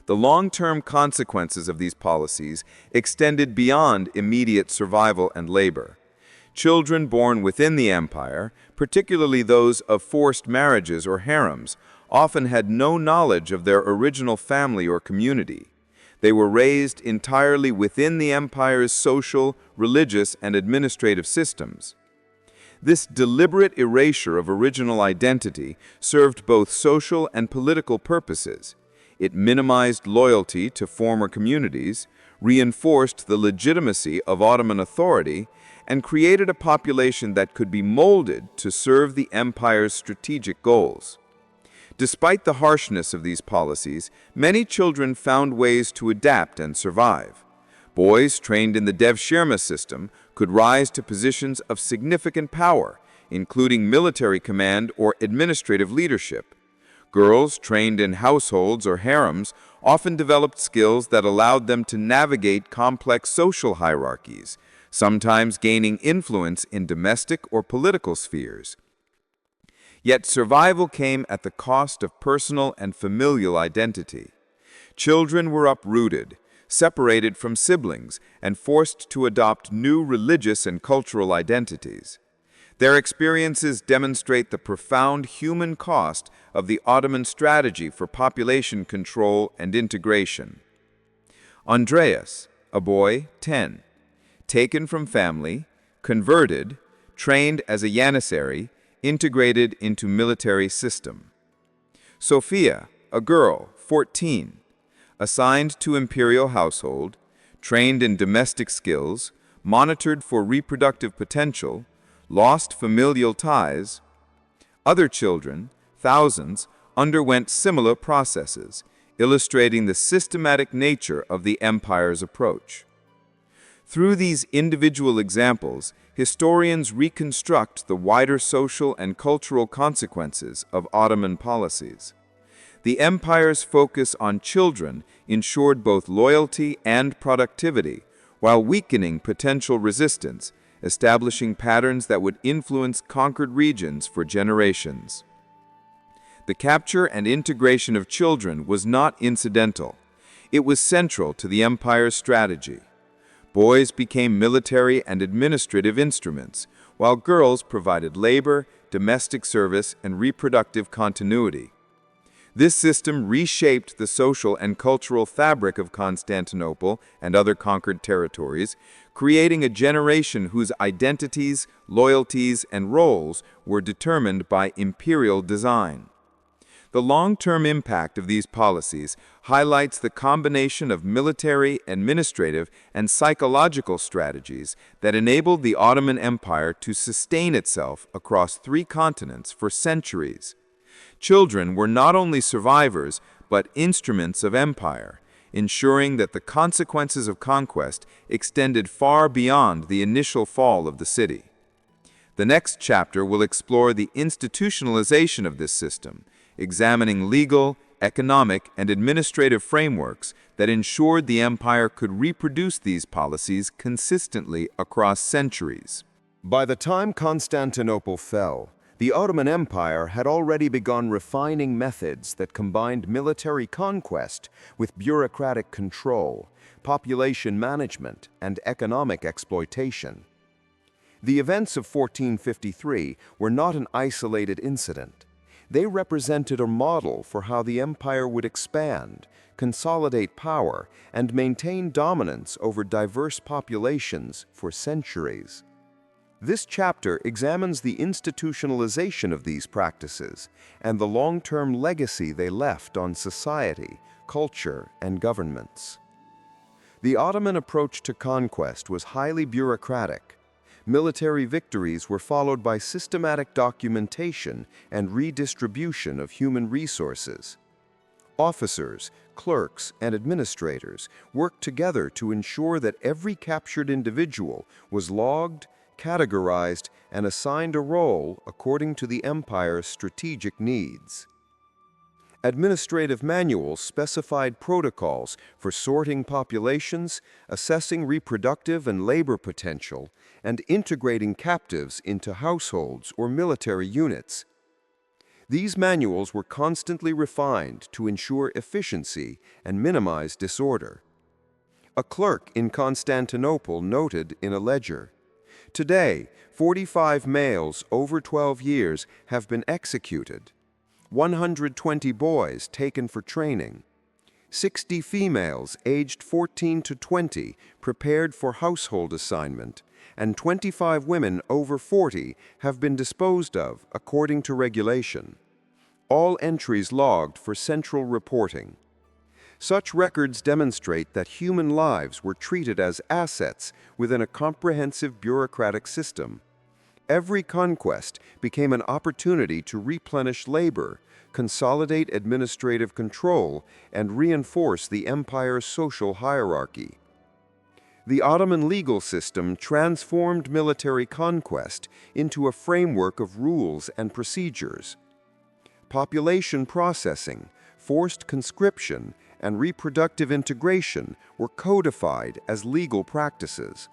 S2: The long-term consequences of these policies extended beyond immediate survival and labor. Children born within the empire, particularly those of forced marriages or harems, often had no knowledge of their original family or community. They were raised entirely within the empire's social, religious, and administrative systems. This deliberate erasure of original identity served both social and political purposes. It minimized loyalty to former communities, reinforced the legitimacy of Ottoman authority, and created a population that could be molded to serve the empire's strategic goals. Despite the harshness of these policies, many children found ways to adapt and survive. Boys trained in the devshirme system could rise to positions of significant power, including military command or administrative leadership. Girls trained in households or harems often developed skills that allowed them to navigate complex social hierarchies, sometimes gaining influence in domestic or political spheres. Yet survival came at the cost of personal and familial identity.
S3: Children were uprooted, separated from siblings, and forced to adopt new religious and cultural identities. Their experiences demonstrate the profound human cost of the Ottoman strategy for population control and integration. Andreas, a boy, 10, taken from family, converted, trained as a janissary, integrated into military system. Sophia, a girl, 14, assigned to imperial household, trained in domestic skills, monitored for reproductive potential, lost familial ties. Other children, thousands, underwent similar processes, illustrating the systematic nature of the empire's approach. Through these individual examples, historians reconstruct the wider social and cultural consequences of Ottoman policies. The empire's focus on children ensured both loyalty and productivity, while weakening potential resistance, establishing patterns that would influence conquered regions for generations. The capture and integration of children was not incidental. It was central to the empire's strategy. Boys became military and administrative instruments, while girls provided labor, domestic service, and reproductive continuity. This system reshaped the social and cultural fabric of Constantinople and other conquered territories, creating a generation whose identities, loyalties, and roles were determined by imperial design. The long-term impact of these policies highlights the combination of military, administrative, and psychological strategies that enabled the Ottoman Empire to sustain itself across 3 continents for centuries. Children were not only survivors, but instruments of empire, ensuring that the consequences of conquest extended far beyond the initial fall of the city. The next chapter will explore the institutionalization of this system, examining legal, economic, and administrative frameworks that ensured the empire could reproduce these policies consistently across centuries.
S1: By the time Constantinople fell, the Ottoman Empire had already begun refining methods that combined military conquest with bureaucratic control, population management, and economic exploitation. The events of 1453 were not an isolated incident. They represented a model for how the empire would expand, consolidate power, and maintain dominance over diverse populations for centuries. This chapter examines the institutionalization of these practices and the long-term legacy they left on society, culture, and governments. The Ottoman approach to conquest was highly bureaucratic. Military victories were followed by systematic documentation and redistribution of human resources. Officers, clerks, and administrators worked together to ensure that every captured individual was logged, categorized, and assigned a role according to the empire's strategic needs. Administrative manuals specified protocols for sorting populations, assessing reproductive and labor potential, and integrating captives into households or military units. These manuals were constantly refined to ensure efficiency and minimize disorder. A clerk in Constantinople noted in a ledger, "Today, 45 males over 12 years have been executed, 120 boys taken for training, 60 females aged 14 to 20 prepared for household assignment, and 25 women over 40 have been disposed of according to regulation. All entries logged for central reporting." Such records demonstrate that human lives were treated as assets within a comprehensive bureaucratic system. Every conquest became an opportunity to replenish labor, consolidate administrative control, and reinforce the empire's social hierarchy. The Ottoman legal system transformed military conquest into a framework of rules and procedures. Population processing, forced conscription, and reproductive integration were codified as legal practices.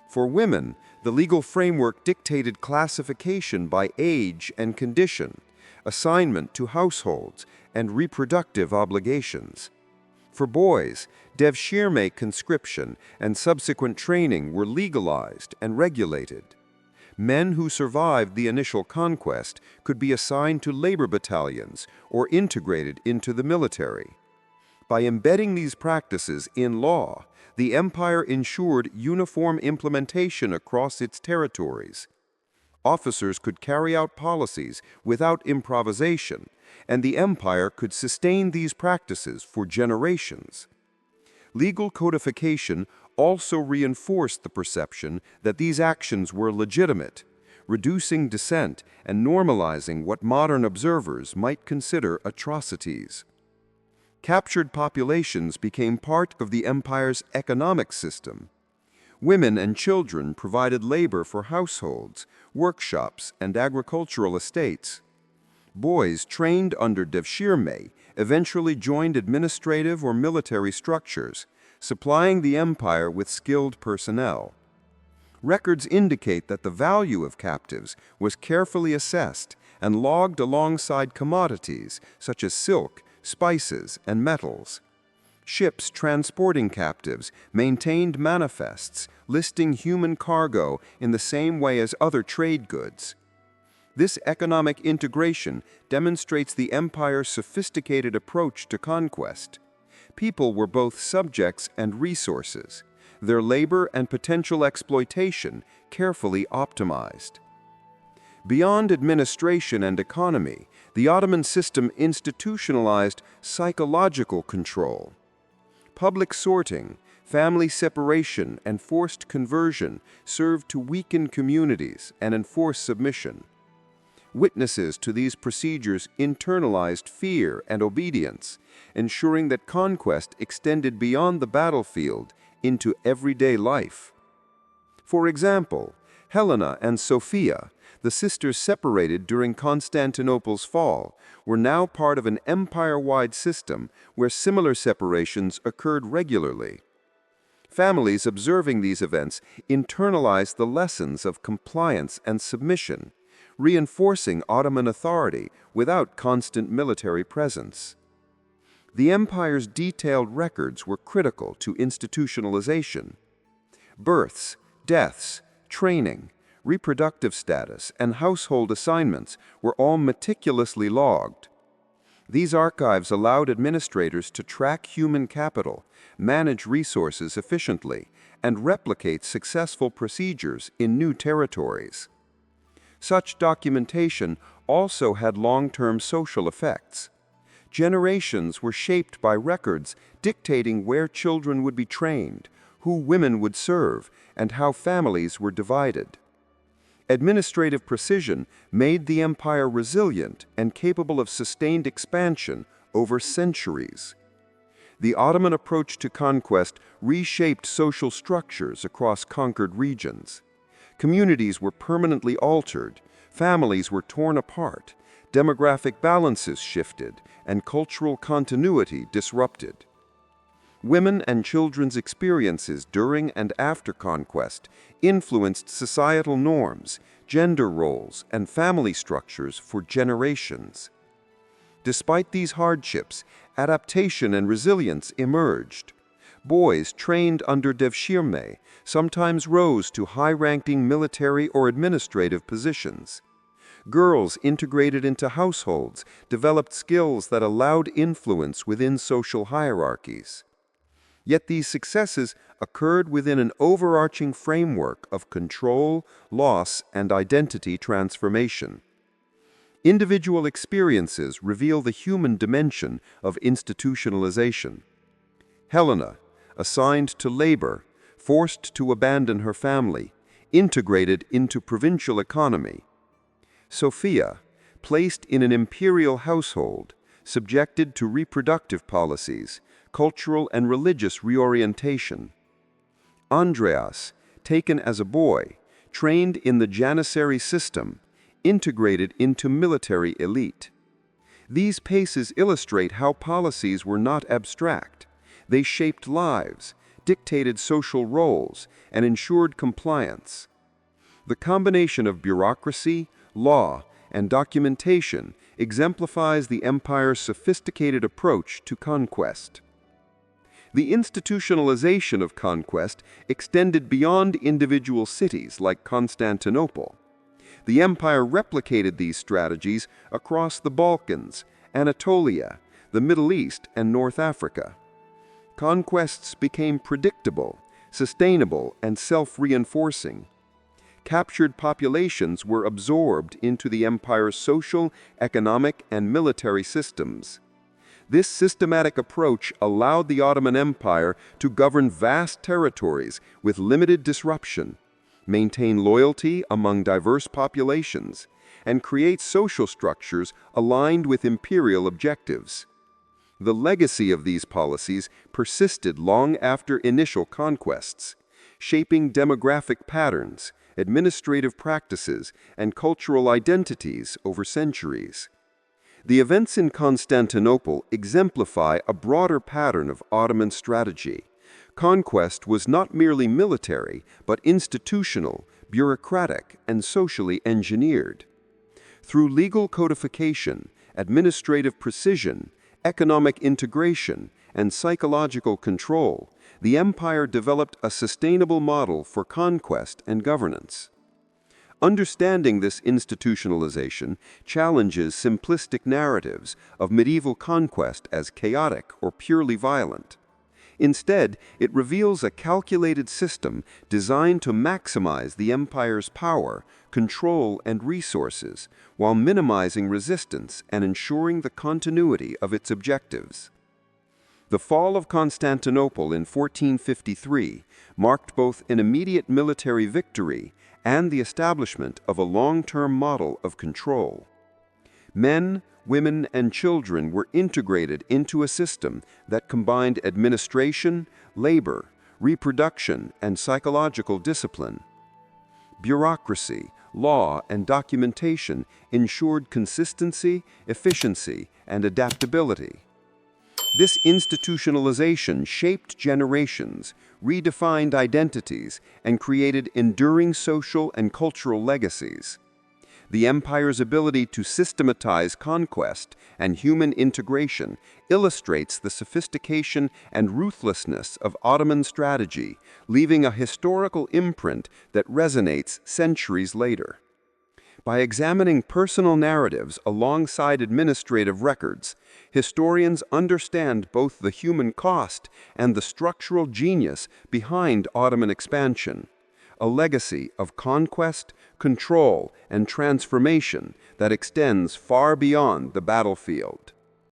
S1: For women, the legal framework dictated classification by age and condition, assignment to households, and reproductive obligations.
S3: For boys, devshirme conscription and subsequent training were legalized and regulated. Men who survived the initial conquest could be assigned to labor battalions or integrated into the military. By embedding these practices in law, the empire ensured uniform implementation across its territories. Officers could carry out policies without improvisation, and the empire could sustain these practices for generations. Legal codification also reinforced the perception that these actions were legitimate, reducing dissent and normalizing what modern observers might consider atrocities. Captured populations became part of the empire's economic system. Women and children provided labor for households, workshops, and agricultural estates. Boys trained under devshirme eventually joined administrative or military structures, supplying the empire with skilled personnel. Records indicate that the value of captives was carefully assessed and logged alongside commodities such as silk, spices, and metals. Ships transporting captives maintained manifests listing human cargo in the same way as other trade goods. This economic integration demonstrates the empire's sophisticated approach to conquest. People were both subjects and resources, their labor and potential exploitation carefully optimized. Beyond administration and economy, the Ottoman system institutionalized psychological control. Public sorting, family separation, and forced conversion served to weaken communities and enforce submission. Witnesses to these procedures internalized fear and obedience, ensuring that conquest extended beyond the battlefield into everyday life. For example, Helena and Sophia, the sisters separated during Constantinople's fall, were now part of an empire-wide system where similar separations occurred regularly. Families observing these events internalized the lessons of compliance and submission, reinforcing Ottoman authority without constant military presence. The empire's detailed records were critical to institutionalization. Births, deaths, training, reproductive status, and household assignments were all meticulously logged. These archives allowed administrators to track human capital, manage resources efficiently, and replicate successful procedures in new territories. Such documentation also had long-term social effects. Generations were shaped by records dictating where children would be trained, who women would serve, and how families were divided. Administrative precision made the empire resilient and capable of sustained expansion over centuries. The Ottoman approach to conquest reshaped social structures across conquered regions. Communities were permanently altered, families were torn apart, demographic balances shifted, and cultural continuity disrupted. Women and children's experiences during and after conquest influenced societal norms, gender roles, and family structures for generations. Despite these hardships, adaptation and resilience emerged. Boys trained under devshirme sometimes rose to high-ranking military or administrative positions. Girls integrated into households developed skills that allowed influence within social hierarchies. Yet these successes occurred within an overarching framework of control, loss, and identity transformation. Individual experiences reveal the human dimension of institutionalization. Helena, assigned to labor, forced to abandon her family, integrated into provincial economy. Sophia, placed in an imperial household, subjected to reproductive policies, cultural and religious reorientation. Andreas, taken as a boy, trained in the Janissary system, integrated into military elite. These paces illustrate how policies were not abstract. They shaped lives, dictated social roles, and ensured compliance. The combination of bureaucracy, law, and documentation exemplifies the empire's sophisticated approach to conquest.
S1: The institutionalization of conquest extended beyond individual cities like Constantinople. The empire replicated these strategies across the Balkans, Anatolia, the Middle East, and North Africa. Conquests became predictable, sustainable, and self-reinforcing. Captured populations were absorbed into the empire's social, economic, and military systems. This systematic approach allowed the Ottoman Empire to govern vast territories with limited disruption, maintain loyalty among diverse populations, and create social structures aligned with imperial objectives. The legacy of these policies persisted long after initial conquests, shaping demographic patterns, administrative practices, and cultural identities over centuries. The events in Constantinople exemplify a broader pattern of Ottoman strategy. Conquest was not merely military, but institutional, bureaucratic, and socially engineered. Through legal codification, administrative precision, economic integration, and psychological control, the empire developed a sustainable model for conquest and governance. Understanding this institutionalization challenges simplistic narratives of medieval conquest as chaotic or purely violent. Instead, it reveals a calculated system designed to maximize the empire's power, control, and resources, while minimizing resistance and ensuring the continuity of its objectives. The fall of Constantinople in 1453 marked both an immediate military victory and the establishment of a long-term model of control. Men, women, and children were integrated into a system that combined administration, labor, reproduction, and psychological discipline. Bureaucracy, law, and documentation ensured consistency, efficiency, and adaptability. This institutionalization shaped generations, redefined identities, and created enduring social and cultural legacies. The empire's ability to systematize conquest and human integration illustrates the sophistication and ruthlessness of Ottoman strategy, leaving a historical imprint that resonates centuries later. By examining personal narratives alongside administrative records, historians understand both the human cost and the structural genius behind Ottoman expansion, a legacy of conquest, control, and transformation that extends far beyond the battlefield.